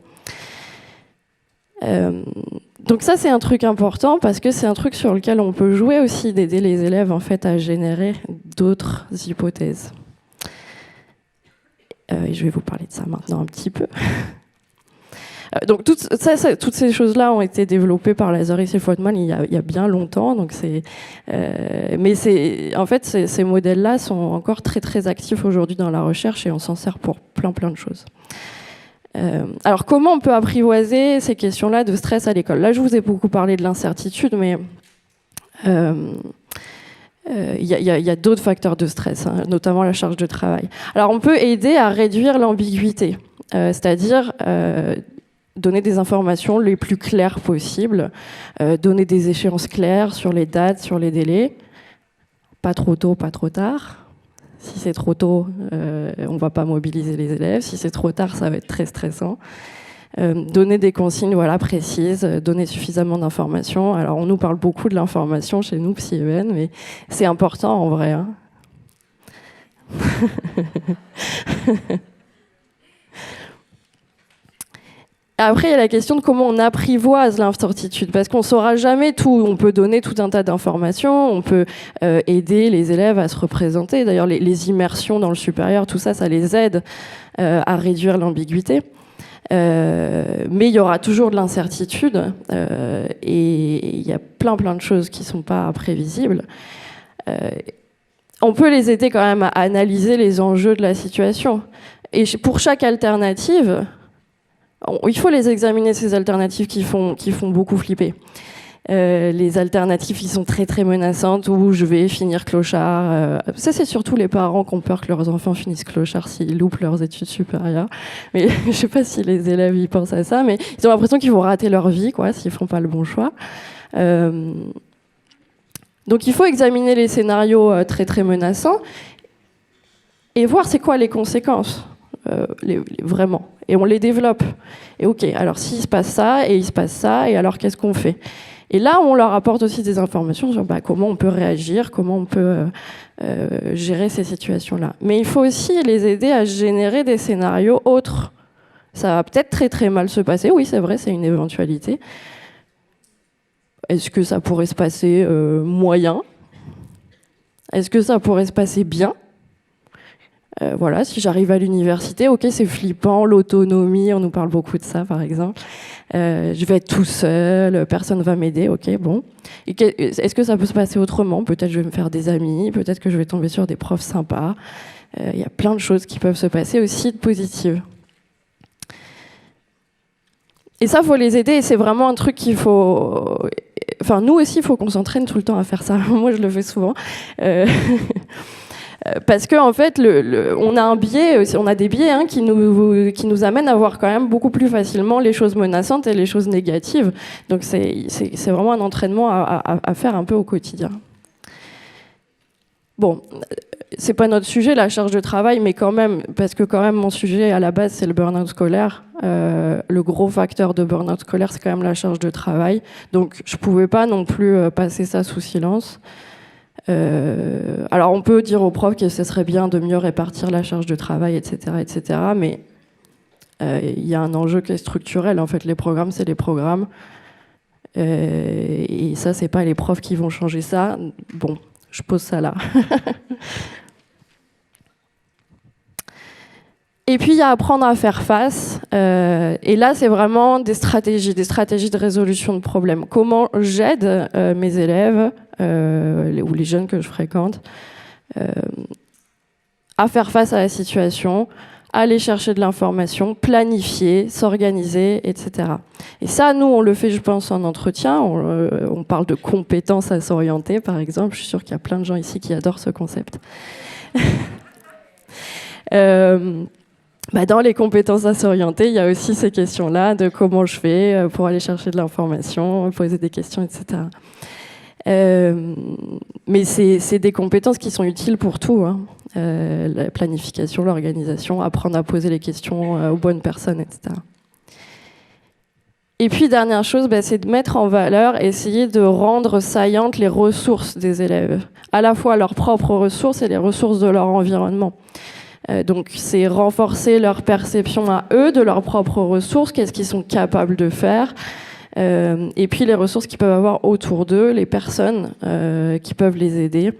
Donc ça c'est un truc important parce que c'est un truc sur lequel on peut jouer aussi, d'aider les élèves en fait à générer d'autres hypothèses. Et je vais vous parler de ça maintenant un petit peu. Donc toutes ces choses-là ont été développées par Lazarus et Foltmann il y a bien longtemps. Donc mais en fait ces modèles-là sont encore très très actifs aujourd'hui dans la recherche et on s'en sert pour plein de choses. Alors comment on peut apprivoiser ces questions-là de stress à l'école? Là je vous ai beaucoup parlé de l'incertitude, mais il y a d'autres facteurs de stress, hein, notamment la charge de travail. Alors on peut aider à réduire l'ambiguïté, c'est-à-dire donner des informations les plus claires possibles, donner des échéances claires sur les dates, sur les délais, pas trop tôt, pas trop tard. Si c'est trop tôt, on ne va pas mobiliser les élèves. Si c'est trop tard, ça va être très stressant. Donner des consignes précises, donner suffisamment d'informations. Alors on nous parle beaucoup de l'information chez nous, Psy-EN, mais c'est important en vrai. Hein. Après, il y a la question de comment on apprivoise l'incertitude, parce qu'on ne saura jamais tout. On peut donner tout un tas d'informations, on peut aider les élèves à se représenter. D'ailleurs, les immersions dans le supérieur, tout ça, ça les aide à réduire l'ambiguïté. Mais il y aura toujours de l'incertitude et il y a plein de choses qui ne sont pas prévisibles. On peut les aider quand même à analyser les enjeux de la situation. Et pour chaque alternative, il faut les examiner, ces alternatives qui font beaucoup flipper. Les alternatives qui sont très très menaçantes, où je vais finir clochard. Ça, c'est surtout les parents qui ont peur que leurs enfants finissent clochard s'ils loupent leurs études supérieures. Mais je ne sais pas si les élèves y pensent à ça, mais ils ont l'impression qu'ils vont rater leur vie, s'ils ne font pas le bon choix. Donc il faut examiner les scénarios très très menaçants et voir c'est quoi les conséquences. Vraiment, et on les développe. Et ok, alors s'il se passe ça, et il se passe ça, et alors qu'est-ce qu'on fait? Et là, on leur apporte aussi des informations sur comment on peut réagir, comment on peut gérer ces situations-là. Mais il faut aussi les aider à générer des scénarios autres. Ça va peut-être très très mal se passer, oui c'est vrai, c'est une éventualité. Est-ce que ça pourrait se passer moyen? Est-ce que ça pourrait se passer bien? Voilà, si j'arrive à l'université, ok, c'est flippant, l'autonomie, on nous parle beaucoup de ça, par exemple. Je vais être tout seul, personne ne va m'aider, ok, bon. Est-ce que ça peut se passer autrement? Peut-être je vais me faire des amis, peut-être que je vais tomber sur des profs sympas. Il y a plein de choses qui peuvent se passer aussi de positives. Et ça, il faut les aider, et c'est vraiment un truc qu'il faut... Enfin, nous aussi, il faut qu'on s'entraîne tout le temps à faire ça. Moi, je le fais souvent. Parce que en fait, on a un biais, on a des biais hein, qui nous amènent à voir quand même beaucoup plus facilement les choses menaçantes et les choses négatives. Donc c'est vraiment un entraînement à faire un peu au quotidien. Bon, c'est pas notre sujet, la charge de travail, mais quand même, parce que quand même mon sujet à la base c'est le burn-out scolaire. Le gros facteur de burn-out scolaire, c'est quand même la charge de travail. Donc je pouvais pas non plus passer ça sous silence. Alors on peut dire aux profs que ce serait bien de mieux répartir la charge de travail, etc., mais il y a un enjeu qui est structurel. En fait, les programmes, c'est les programmes. Et ça, c'est pas les profs qui vont changer ça. Bon, je pose ça là. Et puis, il y a apprendre à faire face. Et là, c'est vraiment des stratégies de résolution de problèmes. Comment j'aide mes élèves ou les jeunes que je fréquente à faire face à la situation, aller chercher de l'information, planifier, s'organiser, etc. Et ça, nous, on le fait, je pense, en entretien. On parle de compétences à s'orienter, par exemple. Je suis sûre qu'il y a plein de gens ici qui adorent ce concept. Dans les compétences à s'orienter, il y a aussi ces questions-là de comment je fais pour aller chercher de l'information, poser des questions, etc. Mais c'est des compétences qui sont utiles pour tout. Hein. La planification, l'organisation, apprendre à poser les questions aux bonnes personnes, etc. Et puis, dernière chose, c'est de mettre en valeur, essayer de rendre saillantes les ressources des élèves, à la fois leurs propres ressources et les ressources de leur environnement. Donc, c'est renforcer leur perception à eux de leurs propres ressources, qu'est-ce qu'ils sont capables de faire, et puis les ressources qu'ils peuvent avoir autour d'eux, les personnes qui peuvent les aider.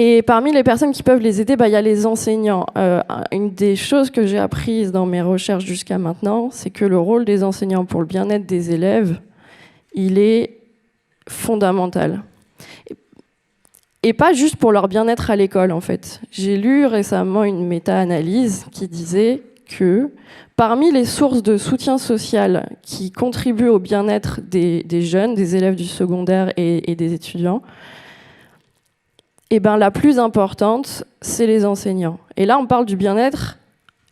Et parmi les personnes qui peuvent les aider, il y a les enseignants. Une des choses que j'ai apprises dans mes recherches jusqu'à maintenant, c'est que le rôle des enseignants pour le bien-être des élèves, il est fondamental. Et pas juste pour leur bien-être à l'école, en fait. J'ai lu récemment une méta-analyse qui disait que parmi les sources de soutien social qui contribuent au bien-être des jeunes, des élèves du secondaire et des étudiants, la plus importante, c'est les enseignants. Et là, on parle du bien-être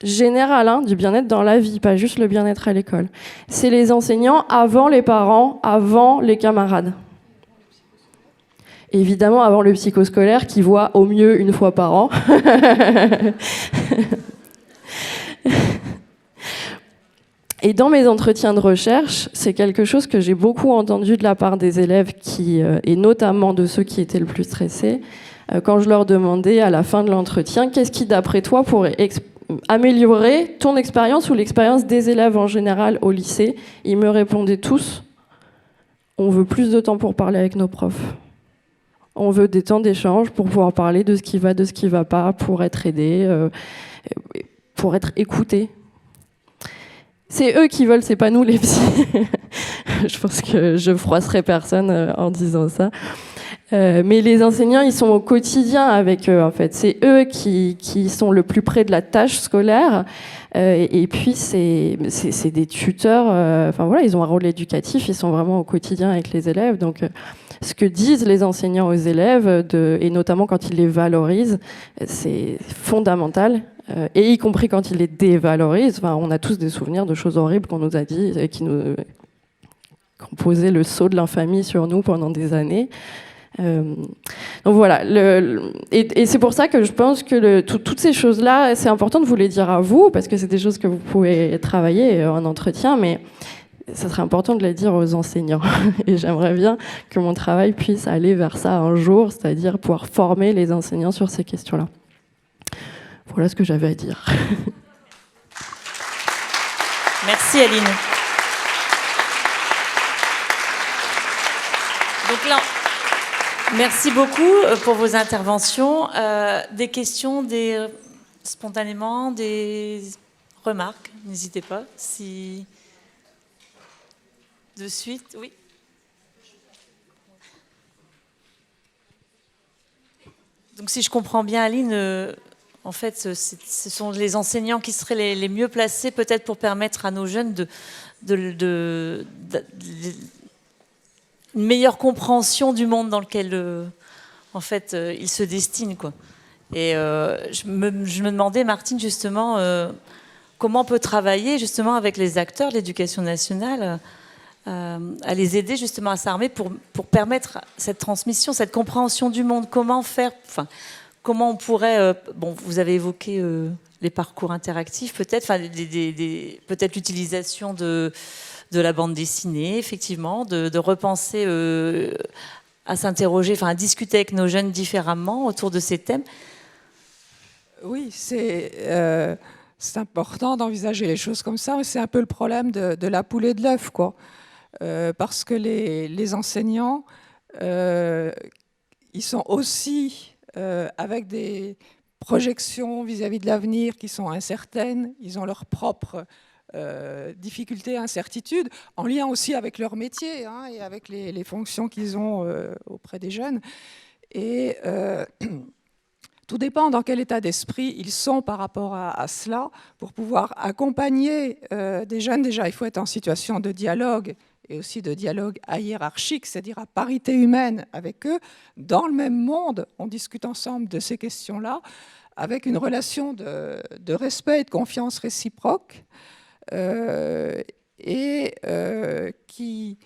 général, hein, du bien-être dans la vie, pas juste le bien-être à l'école. C'est les enseignants avant les parents, avant les camarades. Évidemment, avant le psychoscolaire qui voit au mieux une fois par an. Et dans mes entretiens de recherche, c'est quelque chose que j'ai beaucoup entendu de la part des élèves et notamment de ceux qui étaient le plus stressés, quand je leur demandais à la fin de l'entretien, qu'est-ce qui, d'après toi, pourrait améliorer ton expérience ou l'expérience des élèves en général au lycée? Ils me répondaient tous, on veut plus de temps pour parler avec nos profs. On veut des temps d'échange pour pouvoir parler de ce qui va, de ce qui va pas, pour être aidé, pour être écouté. C'est eux qui veulent, c'est pas nous les psys. Je pense que je froisserai personne en disant ça. Mais les enseignants, ils sont au quotidien avec eux, en fait. C'est eux qui sont le plus près de la tâche scolaire. Et puis, c'est des tuteurs. Ils ont un rôle éducatif. Ils sont vraiment au quotidien avec les élèves. Donc, ce que disent les enseignants aux élèves, et notamment quand ils les valorisent, c'est fondamental. Et y compris quand ils les dévalorisent. On a tous des souvenirs de choses horribles qu'on nous a dit, qui ont posé le sceau de l'infamie sur nous pendant des années. Donc voilà, et c'est pour ça que je pense que toutes ces choses-là, c'est important de vous les dire à vous, parce que c'est des choses que vous pouvez travailler en entretien, mais ça serait important de les dire aux enseignants. Et j'aimerais bien que mon travail puisse aller vers ça un jour, c'est-à-dire pouvoir former les enseignants sur ces questions-là. Voilà ce que j'avais à dire. Merci Aline. Donc là, merci beaucoup pour vos interventions. Des questions, spontanément, des remarques, n'hésitez pas. De suite, oui. Donc si je comprends bien, Aline, en fait, ce sont les enseignants qui seraient les mieux placés peut-être pour permettre à nos jeunes une meilleure compréhension du monde dans lequel En fait, ils se destinent, quoi. Et je me demandais, Martine, justement, comment on peut travailler justement avec les acteurs de l'éducation nationale, à les aider justement à s'armer pour permettre cette transmission, cette compréhension du monde. Comment faire, enfin, comment on pourrait... bon, vous avez évoqué les parcours interactifs, peut-être, enfin, peut-être l'utilisation de la bande dessinée, effectivement, de repenser à s'interroger, enfin, à discuter avec nos jeunes différemment autour de ces thèmes. Oui, c'est important d'envisager les choses comme ça, mais c'est un peu le problème de la poule et de l'œuf, quoi. Parce que les enseignants, ils sont aussi avec des projections vis-à-vis de l'avenir qui sont incertaines, ils ont leurs propres difficultés, incertitudes, en lien aussi avec leur métier, hein, et avec les fonctions qu'ils ont auprès des jeunes. Et tout dépend dans quel état d'esprit ils sont par rapport à cela, pour pouvoir accompagner des jeunes. Déjà, il faut être en situation de dialogue, et aussi de dialogue ahiérarchique, c'est-à-dire à parité humaine avec eux. Dans le même monde, on discute ensemble de ces questions-là, avec une relation de respect et de confiance réciproque, et qui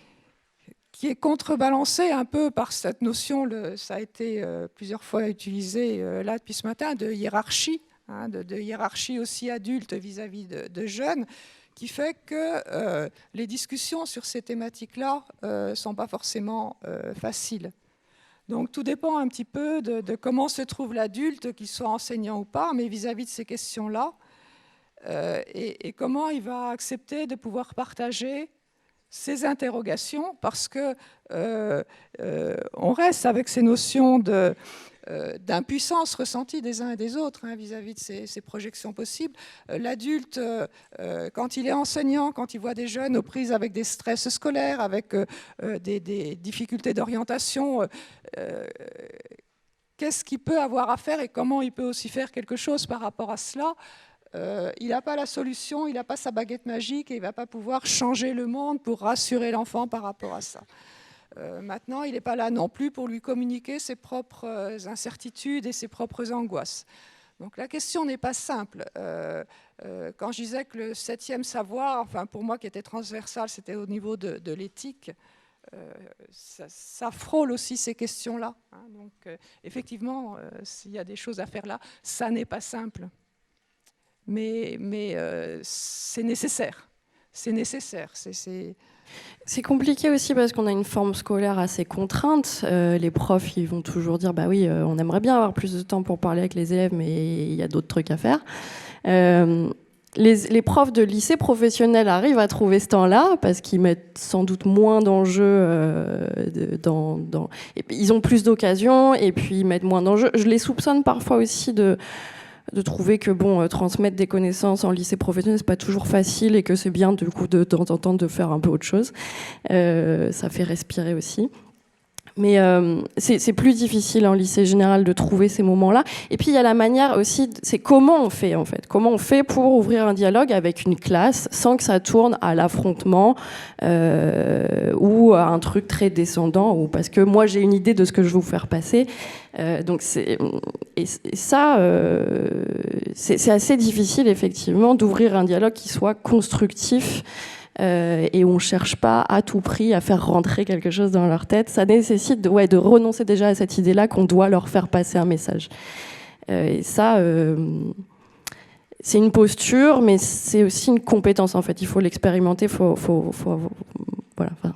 est contrebalancée un peu par cette notion, ça a été plusieurs fois utilisé là depuis ce matin, de hiérarchie, hein, de hiérarchie aussi adulte vis-à-vis de jeunes, qui fait que les discussions sur ces thématiques-là ne sont pas forcément faciles. Donc tout dépend un petit peu de comment se trouve l'adulte, qu'il soit enseignant ou pas, mais vis-à-vis de ces questions-là, et comment il va accepter de pouvoir partager ces interrogations, parce que on reste avec ces notions d'impuissance ressentie des uns et des autres, hein, vis-à-vis de ces projections possibles. L'adulte, quand il est enseignant, quand il voit des jeunes aux prises avec des stress scolaires, avec des difficultés d'orientation, qu'est-ce qu'il peut avoir à faire et comment il peut aussi faire quelque chose par rapport à cela? Il n'a pas la solution, il n'a pas sa baguette magique et il ne va pas pouvoir changer le monde pour rassurer l'enfant par rapport à ça. Maintenant, il n'est pas là non plus pour lui communiquer ses propres incertitudes et ses propres angoisses. Donc la question n'est pas simple. Quand je disais que le 7e savoir, enfin pour moi qui était transversal, c'était au niveau de l'éthique, ça frôle aussi ces questions-là, hein. Donc effectivement, s'il y a des choses à faire là, ça n'est pas simple. Mais c'est nécessaire. C'est nécessaire. C'est compliqué aussi parce qu'on a une forme scolaire assez contrainte. Les profs, ils vont toujours dire bah oui, on aimerait bien avoir plus de temps pour parler avec les élèves, mais il y a d'autres trucs à faire. Les profs de lycée professionnel arrivent à trouver ce temps-là parce qu'ils mettent sans doute moins d'enjeux ils ont plus d'occasions et puis ils mettent moins d'enjeux. Je les soupçonne parfois aussi de trouver que transmettre des connaissances en lycée professionnel, c'est pas toujours facile et que c'est bien du coup de temps en temps de faire un peu autre chose. Ça fait respirer aussi. Mais c'est plus difficile en lycée général de trouver ces moments-là. Et puis il y a la manière aussi, c'est comment on fait en fait. Comment on fait pour ouvrir un dialogue avec une classe sans que ça tourne à l'affrontement ou à un truc très descendant, ou parce que moi j'ai une idée de ce que je veux vous faire passer. Donc c'est assez difficile effectivement d'ouvrir un dialogue qui soit constructif. Et on ne cherche pas à tout prix à faire rentrer quelque chose dans leur tête. Ça nécessite de renoncer déjà à cette idée-là qu'on doit leur faire passer un message. Et ça, c'est une posture, mais c'est aussi une compétence, en fait. Il faut l'expérimenter, voilà. Enfin.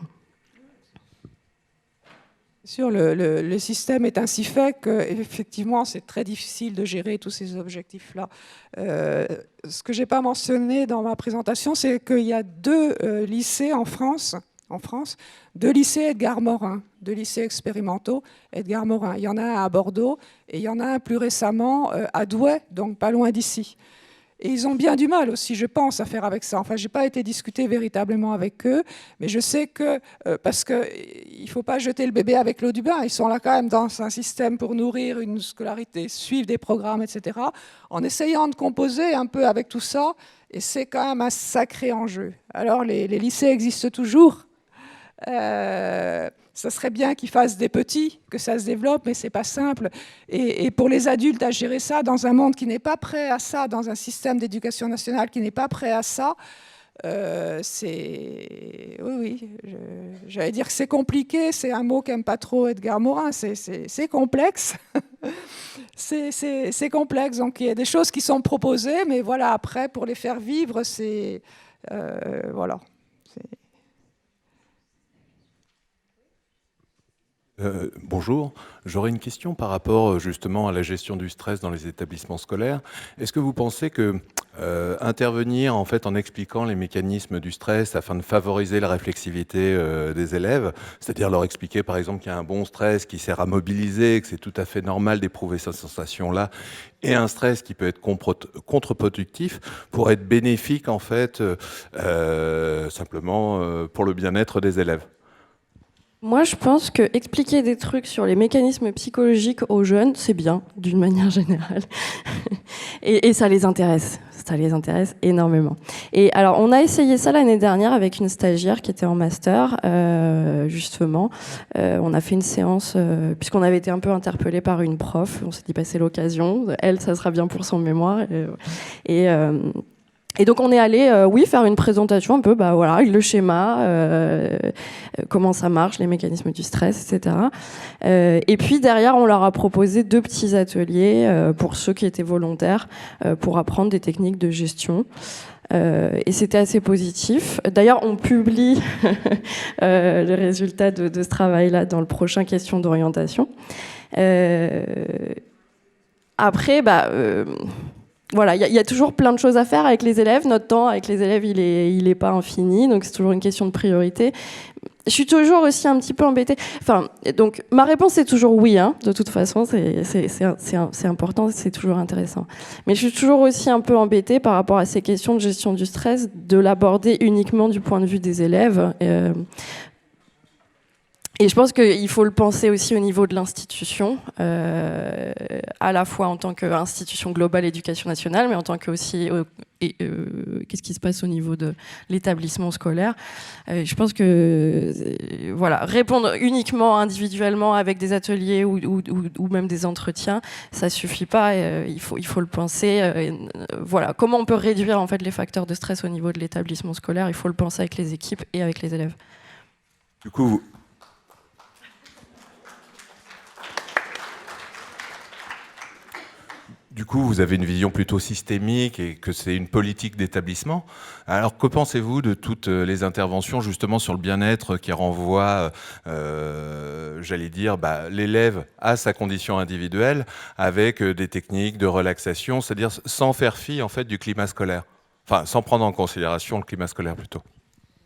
Sûr, le système est ainsi fait qu'effectivement, c'est très difficile de gérer tous ces objectifs-là. Ce que je n'ai pas mentionné dans ma présentation, c'est qu'il y a 2 lycées en France, 2 lycées Edgar Morin, 2 lycées expérimentaux Edgar Morin. Il y en a un à Bordeaux et il y en a un plus récemment à Douai, donc pas loin d'ici. Et ils ont bien du mal aussi, je pense, à faire avec ça. Enfin, je n'ai pas été discuter véritablement avec eux, mais je sais que, parce qu'il ne faut pas jeter le bébé avec l'eau du bain, ils sont là quand même dans un système pour nourrir une scolarité, suivre des programmes, etc., en essayant de composer un peu avec tout ça, et c'est quand même un sacré enjeu. Alors, les lycées existent toujours. ça serait bien qu'ils fassent des petits, que ça se développe, mais c'est pas simple. Et pour les adultes, à gérer ça dans un monde qui n'est pas prêt à ça, dans un système d'éducation nationale qui n'est pas prêt à ça, c'est... Oui, j'allais dire que c'est compliqué, c'est un mot qu'aime pas trop Edgar Morin, c'est complexe. C'est complexe, donc il y a des choses qui sont proposées, mais voilà, après, pour les faire vivre, c'est... voilà. Bonjour, j'aurais une question par rapport justement à la gestion du stress dans les établissements scolaires. Est-ce que vous pensez que intervenir en fait en expliquant les mécanismes du stress afin de favoriser la réflexivité des élèves, c'est-à-dire leur expliquer par exemple qu'il y a un bon stress qui sert à mobiliser, que c'est tout à fait normal d'éprouver cette sensation-là, et un stress qui peut être contre-productif, pourrait être bénéfique en fait simplement pour le bien-être des élèves? Moi, je pense que expliquer des trucs sur les mécanismes psychologiques aux jeunes, c'est bien, d'une manière générale. et ça les intéresse. Ça les intéresse énormément. Et alors, on a essayé ça l'année dernière avec une stagiaire qui était en master, justement. On a fait une séance, puisqu'on avait été un peu interpellés par une prof. On s'est dit, bah, c'est l'occasion. Elle, ça sera bien pour son mémoire. Et donc on est allé, faire une présentation un peu, voilà, le schéma, comment ça marche, les mécanismes du stress, etc. Et puis derrière, on leur a proposé 2 petits ateliers pour ceux qui étaient volontaires, pour apprendre des techniques de gestion. Et c'était assez positif. D'ailleurs, on publie les résultats de ce travail-là dans le prochain question d'orientation. Après, voilà, il y a toujours plein de choses à faire avec les élèves. Notre temps avec les élèves, il est pas infini, donc c'est toujours une question de priorité. Je suis toujours aussi un petit peu embêtée. Enfin, donc ma réponse est toujours oui, hein. De toute façon, c'est important, c'est toujours intéressant. Mais je suis toujours aussi un peu embêtée par rapport à ces questions de gestion du stress, de l'aborder uniquement du point de vue des élèves. Et je pense qu'il faut le penser aussi au niveau de l'institution, à la fois en tant qu'institution globale éducation nationale, mais en tant que aussi qu'est-ce qui se passe au niveau de l'établissement scolaire. Je pense que voilà, répondre uniquement individuellement avec des ateliers ou même des entretiens, ça suffit pas. Il faut le penser. Voilà, comment on peut réduire en fait les facteurs de stress au niveau de l'établissement scolaire. Il faut le penser avec les équipes et avec les élèves. Du coup, vous avez une vision plutôt systémique et que c'est une politique d'établissement. Alors, que pensez-vous de toutes les interventions justement sur le bien-être qui renvoient, j'allais dire, l'élève à sa condition individuelle avec des techniques de relaxation, c'est-à-dire sans faire fi en fait du climat scolaire, enfin sans prendre en considération le climat scolaire plutôt.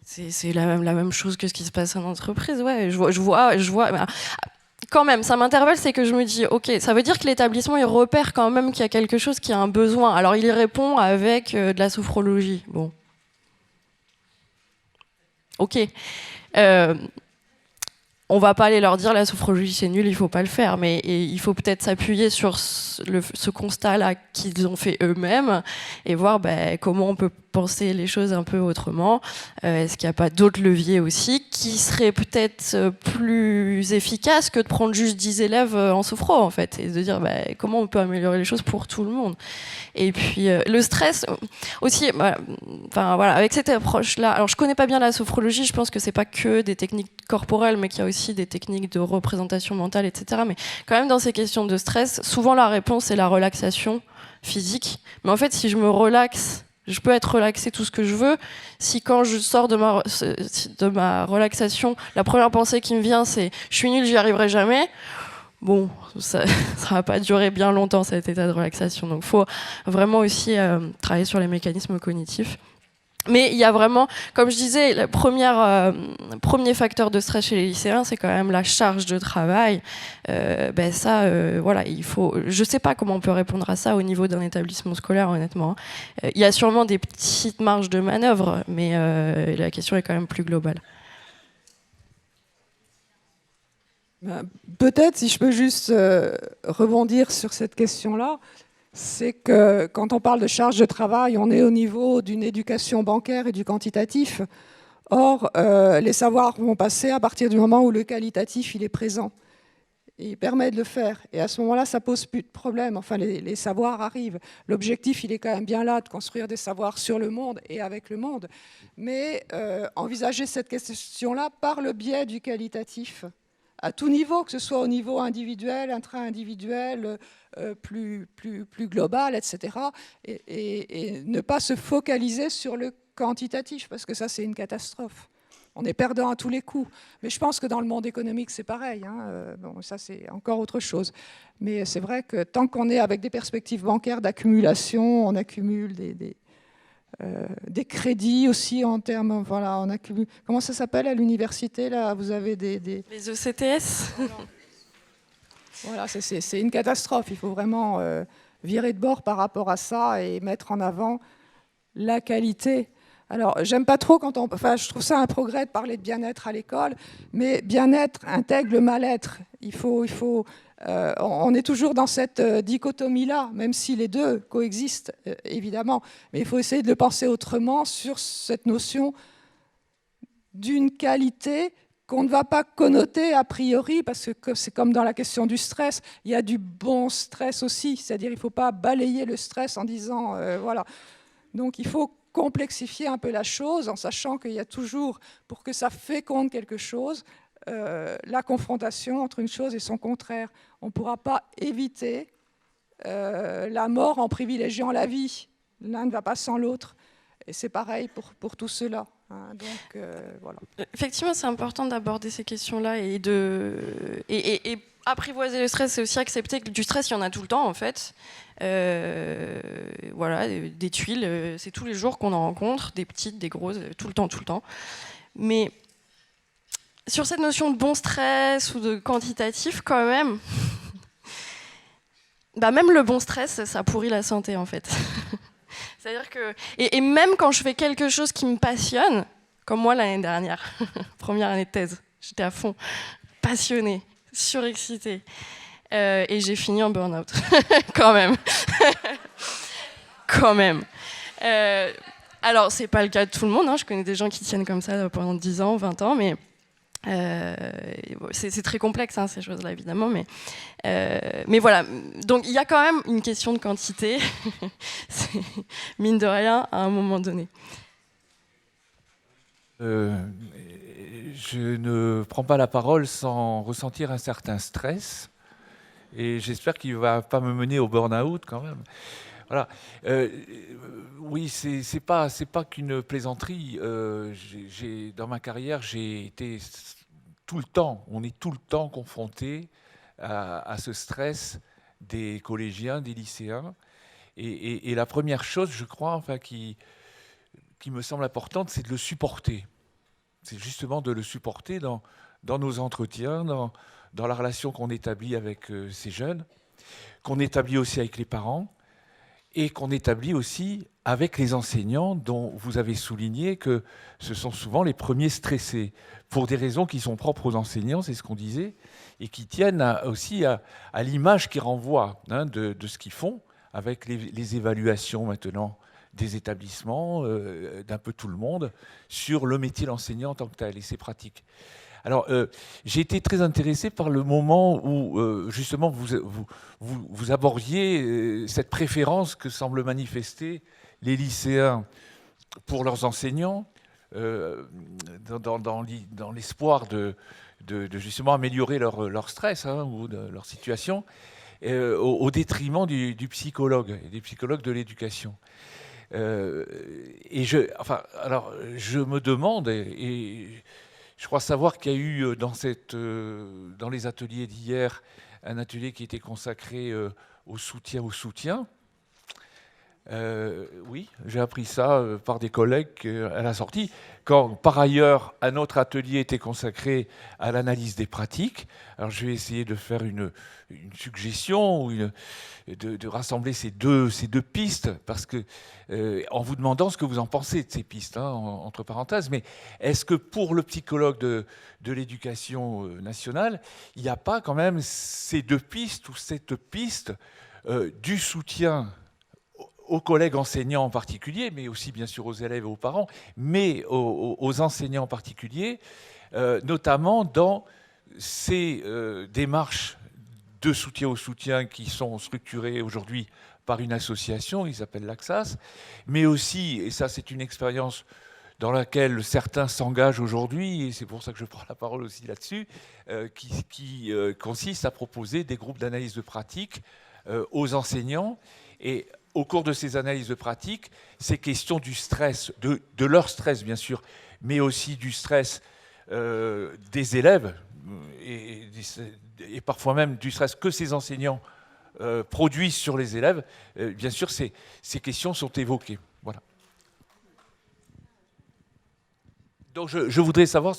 C'est la même chose que ce qui se passe en entreprise, ouais. Je vois. Quand même, ça m'interpelle, c'est que je me dis, ok, ça veut dire que l'établissement, il repère quand même qu'il y a quelque chose qui a un besoin. Alors, il y répond avec de la sophrologie. Bon. Ok. On va pas aller leur dire la sophrologie c'est nul, il faut pas le faire, mais il faut peut-être s'appuyer sur ce constat-là qu'ils ont fait eux-mêmes et voir comment on peut penser les choses un peu autrement. Est-ce qu'il n'y a pas d'autres leviers aussi qui seraient peut-être plus efficaces que de prendre juste 10 élèves en sophro en fait, et de dire comment on peut améliorer les choses pour tout le monde. Et puis le stress aussi, voilà, avec cette approche-là, alors je connais pas bien la sophrologie, je pense que c'est pas que des techniques corporelles, mais qu'il y a aussi des techniques de représentation mentale, etc. Mais quand même dans ces questions de stress, souvent la réponse est la relaxation physique. Mais en fait, si je me relaxe, je peux être relaxée tout ce que je veux. Si quand je sors de ma relaxation, la première pensée qui me vient, c'est « je suis nulle, j'y arriverai jamais », bon, ça va pas durer bien longtemps cet état de relaxation. Donc, il faut vraiment aussi travailler sur les mécanismes cognitifs. Mais il y a vraiment, comme je disais, le premier facteur de stress chez les lycéens, c'est quand même la charge de travail. Voilà, il faut. Je sais pas comment on peut répondre à ça au niveau d'un établissement scolaire, honnêtement. Il y a sûrement des petites marges de manœuvre, mais la question est quand même plus globale. Peut-être, si je peux juste rebondir sur cette question-là, c'est que quand on parle de charge de travail, on est au niveau d'une éducation bancaire et du quantitatif. Or, les savoirs vont passer à partir du moment où le qualitatif il est présent. Et il permet de le faire. Et à ce moment-là, ça pose plus de problème. Enfin, les savoirs arrivent. L'objectif, il est quand même bien là, de construire des savoirs sur le monde et avec le monde. Mais envisager cette question-là par le biais du qualitatif, à tout niveau, que ce soit au niveau individuel, intra-individuel, plus global, etc. Et ne pas se focaliser sur le quantitatif, parce que ça, c'est une catastrophe. On est perdant à tous les coups. Mais je pense que dans le monde économique, c'est pareil. Bon, ça, c'est encore autre chose. Mais c'est vrai que tant qu'on est avec des perspectives bancaires d'accumulation, on accumule des crédits aussi en termes... Voilà, on accumule... Comment ça s'appelle à l'université, là? Vous avez des... Les ECTS. Voilà, c'est une catastrophe. Il faut vraiment virer de bord par rapport à ça et mettre en avant la qualité. Alors, j'aime pas trop quand enfin, je trouve ça un progrès de parler de bien-être à l'école, mais bien-être intègre le mal-être. On est toujours dans cette dichotomie-là, même si les deux coexistent, évidemment. Mais il faut essayer de le penser autrement sur cette notion d'une qualité qu'on ne va pas connoter a priori, parce que c'est comme dans la question du stress, il y a du bon stress aussi, c'est-à-dire il ne faut pas balayer le stress en disant, voilà. Donc il faut complexifier un peu la chose en sachant qu'il y a toujours, pour que ça féconde quelque chose, la confrontation entre une chose et son contraire. On ne pourra pas éviter la mort en privilégiant la vie. L'un ne va pas sans l'autre. Et c'est pareil pour tout cela. Donc, voilà. Effectivement, c'est important d'aborder ces questions-là et apprivoiser le stress, c'est aussi accepter que du stress, il y en a tout le temps, en fait. Voilà, des tuiles, c'est tous les jours qu'on en rencontre, des petites, des grosses, tout le temps. Mais sur cette notion de bon stress ou de quantitatif, quand même, même le bon stress, ça pourrit la santé, en fait. C'est-à-dire que... Et même quand je fais quelque chose qui me passionne, comme moi l'année dernière, première année de thèse, j'étais à fond, passionnée, surexcitée. Et j'ai fini en burn-out, quand même. Quand même. Alors, c'est pas le cas de tout le monde, hein. Je connais des gens qui tiennent comme ça pendant 10 ans, 20 ans, mais c'est très complexe, hein, ces choses-là, évidemment. Mais voilà, donc il y a quand même une question de quantité, mine de rien, à un moment donné. Je ne prends pas la parole sans ressentir un certain stress. Et j'espère qu'il ne va pas me mener au burn-out quand même. Voilà. Oui, c'est pas qu'une plaisanterie. Dans ma carrière, j'ai été tout le temps, on est tout le temps confronté à ce stress des collégiens, des lycéens. Et la première chose, je crois, enfin, qui me semble importante, c'est de le supporter. C'est justement de le supporter dans nos entretiens, dans la relation qu'on établit avec ces jeunes, qu'on établit aussi avec les parents et qu'on établit aussi avec les enseignants dont vous avez souligné que ce sont souvent les premiers stressés pour des raisons qui sont propres aux enseignants, c'est ce qu'on disait, et qui tiennent aussi à l'image qu'ils renvoient de ce qu'ils font avec les évaluations maintenant des établissements, d'un peu tout le monde, sur le métier d'enseignant en tant que tel et ses pratiques. Alors, j'ai été très intéressé par le moment où, justement, vous abordiez cette préférence que semblent manifester les lycéens pour leurs enseignants, dans l'espoir de justement améliorer leur stress ou de leur situation, au détriment du psychologue et des psychologues de l'éducation. Et je me demande, et je crois savoir qu'il y a eu dans les ateliers d'hier un atelier qui était consacré au soutien. Oui, j'ai appris ça par des collègues à la sortie, quand par ailleurs un autre atelier était consacré à l'analyse des pratiques. Alors je vais essayer de faire une suggestion, de rassembler ces deux pistes, parce que en vous demandant ce que vous en pensez de ces pistes, entre parenthèses, mais est-ce que pour le psychologue de l'éducation nationale, il n'y a pas quand même ces deux pistes ou cette piste du soutien aux collègues enseignants en particulier, mais aussi bien sûr aux élèves et aux parents, mais aux enseignants en particulier, notamment dans ces démarches de soutien au soutien qui sont structurées aujourd'hui par une association, ils s'appellent l'AXAS, mais aussi, et ça c'est une expérience dans laquelle certains s'engagent aujourd'hui, et c'est pour ça que je prends la parole aussi là-dessus, qui consiste à proposer des groupes d'analyse de pratique aux enseignants. Et au cours de ces analyses de pratique, ces questions du stress, de leur stress bien sûr, mais aussi du stress des élèves, et parfois même du stress que ces enseignants produisent sur les élèves, bien sûr ces questions sont évoquées. Voilà. Donc je voudrais savoir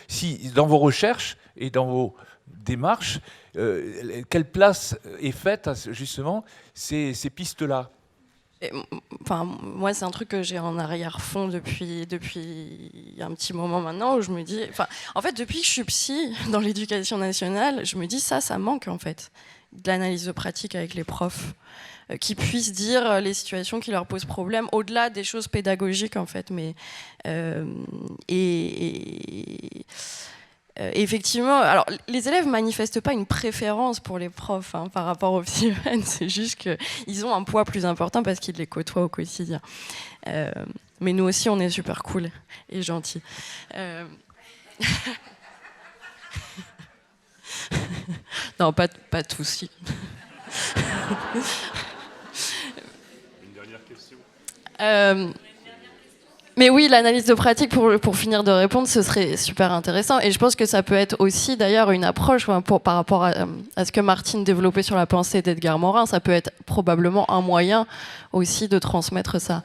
si dans vos recherches et dans vos démarches, quelle place est faite à justement ces pistes-là? Enfin, moi, c'est un truc que j'ai en arrière-fond depuis un petit moment maintenant, où je me dis... Enfin, en fait, depuis que je suis psy dans l'éducation nationale, je me dis ça manque en fait, de l'analyse de pratique avec les profs, qui puissent dire les situations qui leur posent problème, au-delà des choses pédagogiques en fait. Mais, effectivement, alors les élèves manifestent pas une préférence pour les profs hein, par rapport aux psy-UN, c'est juste qu'ils ont un poids plus important parce qu'ils les côtoient au quotidien. Mais nous aussi, on est super cool et gentils. Non, pas tous. Si. Une dernière question. Mais oui, l'analyse de pratique, pour finir de répondre, ce serait super intéressant. Et je pense que ça peut être aussi, d'ailleurs, une approche par rapport à ce que Martine développait sur la pensée d'Edgar Morin. Ça peut être probablement un moyen aussi de transmettre ça.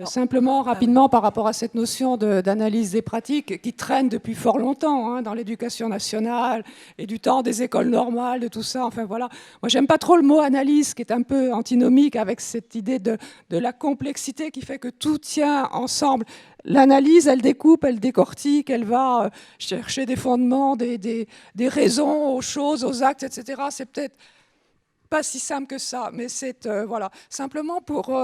Simplement, rapidement, par rapport à cette notion d'analyse des pratiques qui traîne depuis fort longtemps hein, dans l'éducation nationale et du temps des écoles normales, de tout ça. Enfin voilà. Moi, j'aime pas trop le mot analyse, qui est un peu antinomique avec cette idée de la complexité qui fait que tout tient ensemble. L'analyse, elle découpe, elle décortique, elle va chercher des fondements, des raisons aux choses, aux actes, etc. C'est peut-être pas si simple que ça, mais c'est voilà. Simplement pour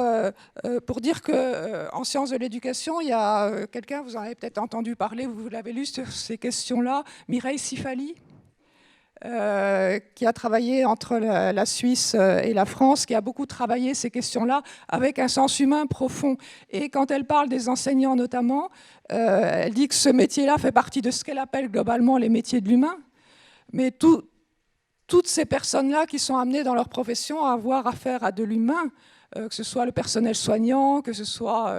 dire que en sciences de l'éducation, il y a quelqu'un, vous en avez peut-être entendu parler, vous l'avez lu sur ces questions-là, Mireille Sifali, qui a travaillé entre la Suisse et la France, qui a beaucoup travaillé ces questions-là avec un sens humain profond. Et quand elle parle des enseignants notamment, elle dit que ce métier-là fait partie de ce qu'elle appelle globalement les métiers de l'humain, mais toutes ces personnes-là qui sont amenées dans leur profession à avoir affaire à de l'humain, que ce soit le personnel soignant, que ce soit...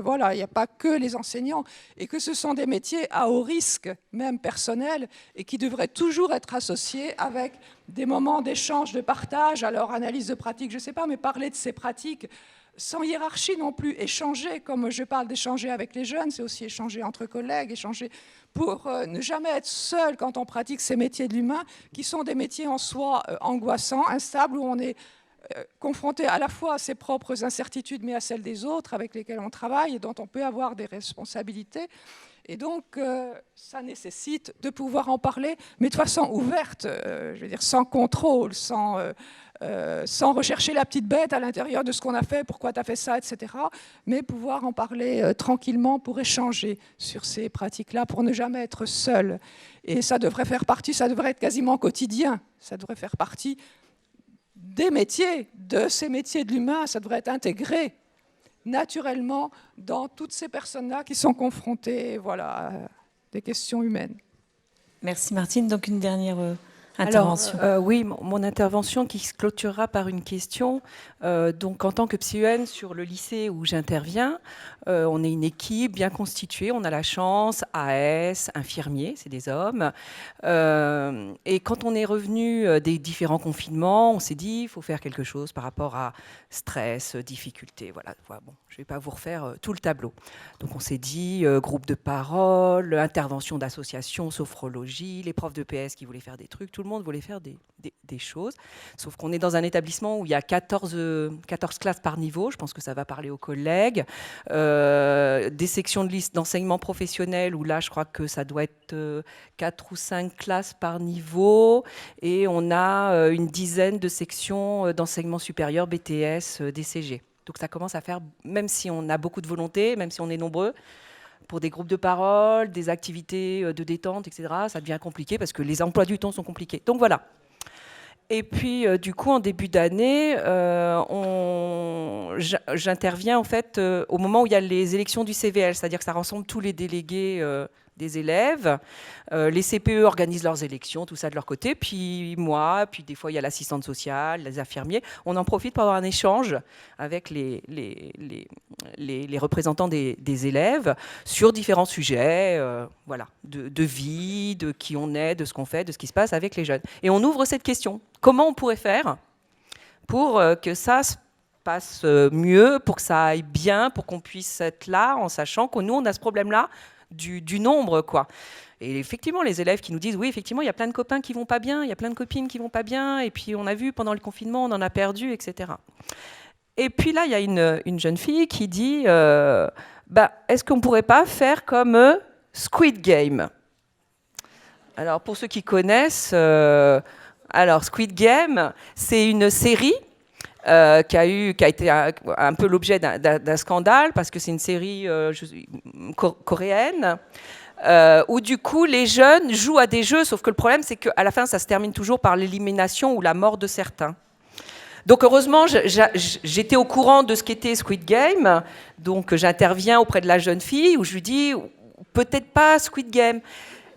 voilà, il n'y a pas que les enseignants, et que ce sont des métiers à haut risque, même personnel, et qui devraient toujours être associés avec des moments d'échange, de partage, alors analyse de pratique, je ne sais pas, mais parler de ces pratiques sans hiérarchie non plus, échanger, comme je parle d'échanger avec les jeunes, c'est aussi échanger entre collègues, échanger pour ne jamais être seul quand on pratique ces métiers de l'humain, qui sont des métiers en soi angoissants, instables, où on est confronté à la fois à ses propres incertitudes, mais à celles des autres avec lesquels on travaille et dont on peut avoir des responsabilités. Et donc, ça nécessite de pouvoir en parler, mais de façon ouverte, je veux dire, sans contrôle, sans rechercher la petite bête à l'intérieur de ce qu'on a fait, pourquoi tu as fait ça, etc. Mais pouvoir en parler tranquillement pour échanger sur ces pratiques-là, pour ne jamais être seul. Et ça devrait faire partie, ça devrait être quasiment quotidien, ça devrait faire partie des métiers, de ces métiers de l'humain, ça devrait être intégré naturellement dans toutes ces personnes-là qui sont confrontées voilà, à des questions humaines. Merci Martine. Donc une dernière intervention. Alors, oui, mon intervention qui se clôturera par une question. Donc, en tant que psy-UN sur le lycée où j'interviens, on est une équipe bien constituée. On a la chance, AS, infirmiers, c'est des hommes. Et quand on est revenu des différents confinements, on s'est dit il faut faire quelque chose par rapport à stress, difficultés. Voilà. Bon, je ne vais pas vous refaire tout le tableau. Donc, on s'est dit groupe de parole, intervention d'associations, sophrologie, les profs de PS qui voulaient faire des trucs. Tout le monde voulait faire des des choses. Sauf qu'on est dans un établissement où il y a 14 classes par niveau, je pense que ça va parler aux collègues, des sections de liste d'enseignement professionnel où là je crois que ça doit être 4 ou 5 classes par niveau, et on a une dizaine de sections d'enseignement supérieur, BTS, DCG. Donc ça commence à faire, même si on a beaucoup de volonté, même si on est nombreux, pour des groupes de parole, des activités de détente, etc., ça devient compliqué parce que les emplois du temps sont compliqués. Donc voilà. Et puis, du coup, en début d'année, j'interviens en fait au moment où il y a les élections du CVL, c'est-à-dire que ça rassemble tous les délégués des élèves. Les CPE organisent leurs élections, tout ça de leur côté. Puis moi, puis des fois, il y a l'assistante sociale, les infirmiers. On en profite pour avoir un échange avec les représentants des élèves sur différents sujets, voilà, de vie, de qui on est, de ce qu'on fait, de ce qui se passe avec les jeunes. Et on ouvre cette question. Comment on pourrait faire pour que ça se passe mieux, pour que ça aille bien, pour qu'on puisse être là en sachant que nous, on a ce problème-là du nombre, quoi. Et effectivement, les élèves qui nous disent, oui, effectivement, il y a plein de copains qui vont pas bien, il y a plein de copines qui vont pas bien, et puis on a vu pendant le confinement, on en a perdu, etc. Et puis là, il y a une jeune fille qui dit, est-ce qu'on pourrait pas faire comme Squid Game? Alors, pour ceux qui connaissent... Alors, Squid Game, c'est une série qui a été un peu l'objet d'un scandale, parce que c'est une série coréenne, où du coup, les jeunes jouent à des jeux, sauf que le problème, c'est qu'à la fin, ça se termine toujours par l'élimination ou la mort de certains. Donc, heureusement, j'étais au courant de ce qu'était Squid Game, donc j'interviens auprès de la jeune fille, où je lui dis, peut-être pas Squid Game.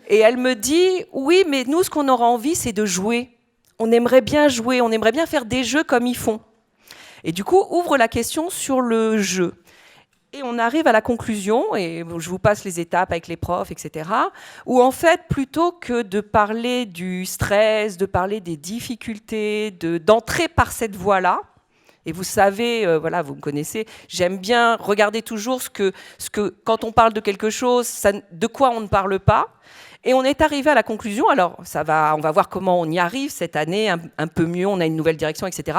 Et elle me dit, oui, mais nous, ce qu'on aura envie, c'est de jouer. On aimerait bien jouer, on aimerait bien faire des jeux comme ils font. Et du coup, ouvre la question sur le jeu. Et on arrive à la conclusion, et je vous passe les étapes avec les profs, etc., où en fait, plutôt que de parler du stress, de parler des difficultés, d'entrer par cette voie-là, et vous savez, voilà, vous me connaissez, j'aime bien regarder toujours ce que quand on parle de quelque chose, de quoi on ne parle pas. Et on est arrivé à la conclusion, alors on va voir comment on y arrive cette année, un peu mieux, on a une nouvelle direction, etc.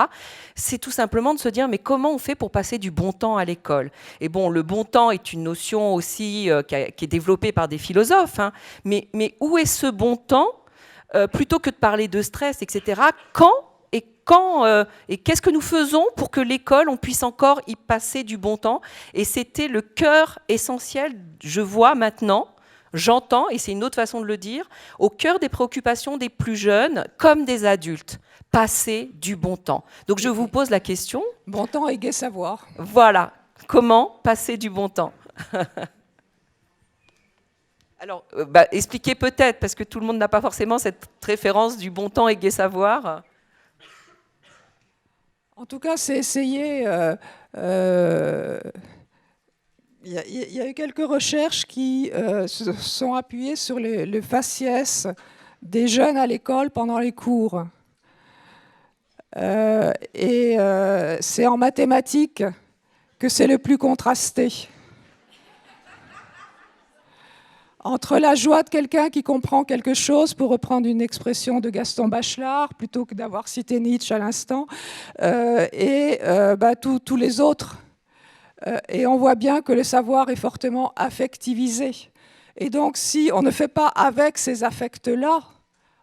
C'est tout simplement de se dire, mais comment on fait pour passer du bon temps à l'école? Et bon, le bon temps est une notion aussi qui est développée par des philosophes, hein, mais où est ce bon temps, plutôt que de parler de stress, etc. Et qu'est-ce que nous faisons pour que l'école, on puisse encore y passer du bon temps? Et c'était le cœur essentiel, je vois maintenant, j'entends, et c'est une autre façon de le dire, au cœur des préoccupations des plus jeunes comme des adultes, passer du bon temps. Donc je vous pose la question. Bon temps et gai savoir. Voilà, comment passer du bon temps? Alors, expliquez peut-être, parce que tout le monde n'a pas forcément cette référence du bon temps et gai savoir. En tout cas, c'est essayer... Il y a eu quelques recherches qui se sont appuyées sur le faciès des jeunes à l'école pendant les cours. C'est en mathématiques que c'est le plus contrasté. Entre la joie de quelqu'un qui comprend quelque chose, pour reprendre une expression de Gaston Bachelard, plutôt que d'avoir cité Nietzsche à l'instant, tous les autres. Et on voit bien que le savoir est fortement affectivisé. Et donc, si on ne fait pas avec ces affects-là,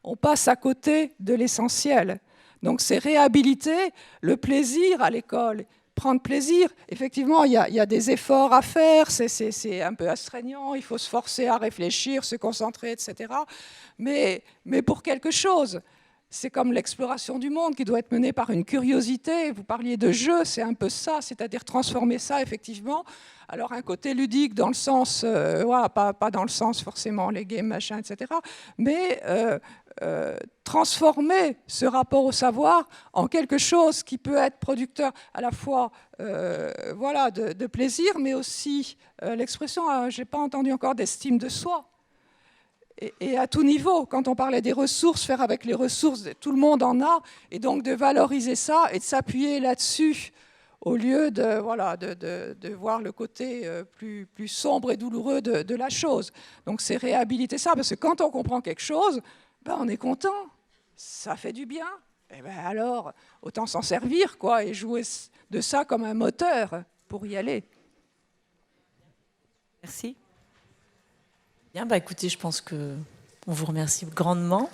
on passe à côté de l'essentiel. Donc, c'est réhabiliter le plaisir à l'école. Prendre plaisir, effectivement, il y a des efforts à faire, c'est un peu astreignant, il faut se forcer à réfléchir, se concentrer, etc. Mais pour quelque chose. C'est comme l'exploration du monde qui doit être menée par une curiosité. Vous parliez de jeu, c'est un peu ça, c'est-à-dire transformer ça, effectivement. Alors, un côté ludique dans le sens, pas dans le sens forcément les games, machin, etc., mais transformer ce rapport au savoir en quelque chose qui peut être producteur à la fois de plaisir, mais aussi l'expression, je n'ai pas entendu encore, d'estime de soi. Et à tout niveau, quand on parlait des ressources, faire avec les ressources, tout le monde en a, et donc de valoriser ça et de s'appuyer là-dessus, au lieu de voir le côté plus sombre et douloureux de la chose. Donc c'est réhabiliter ça, parce que quand on comprend quelque chose, on est content, ça fait du bien. eh ben alors, autant s'en servir, quoi, et jouer de ça comme un moteur pour y aller. Merci. Bien, bah écoutez, je pense que on vous remercie grandement.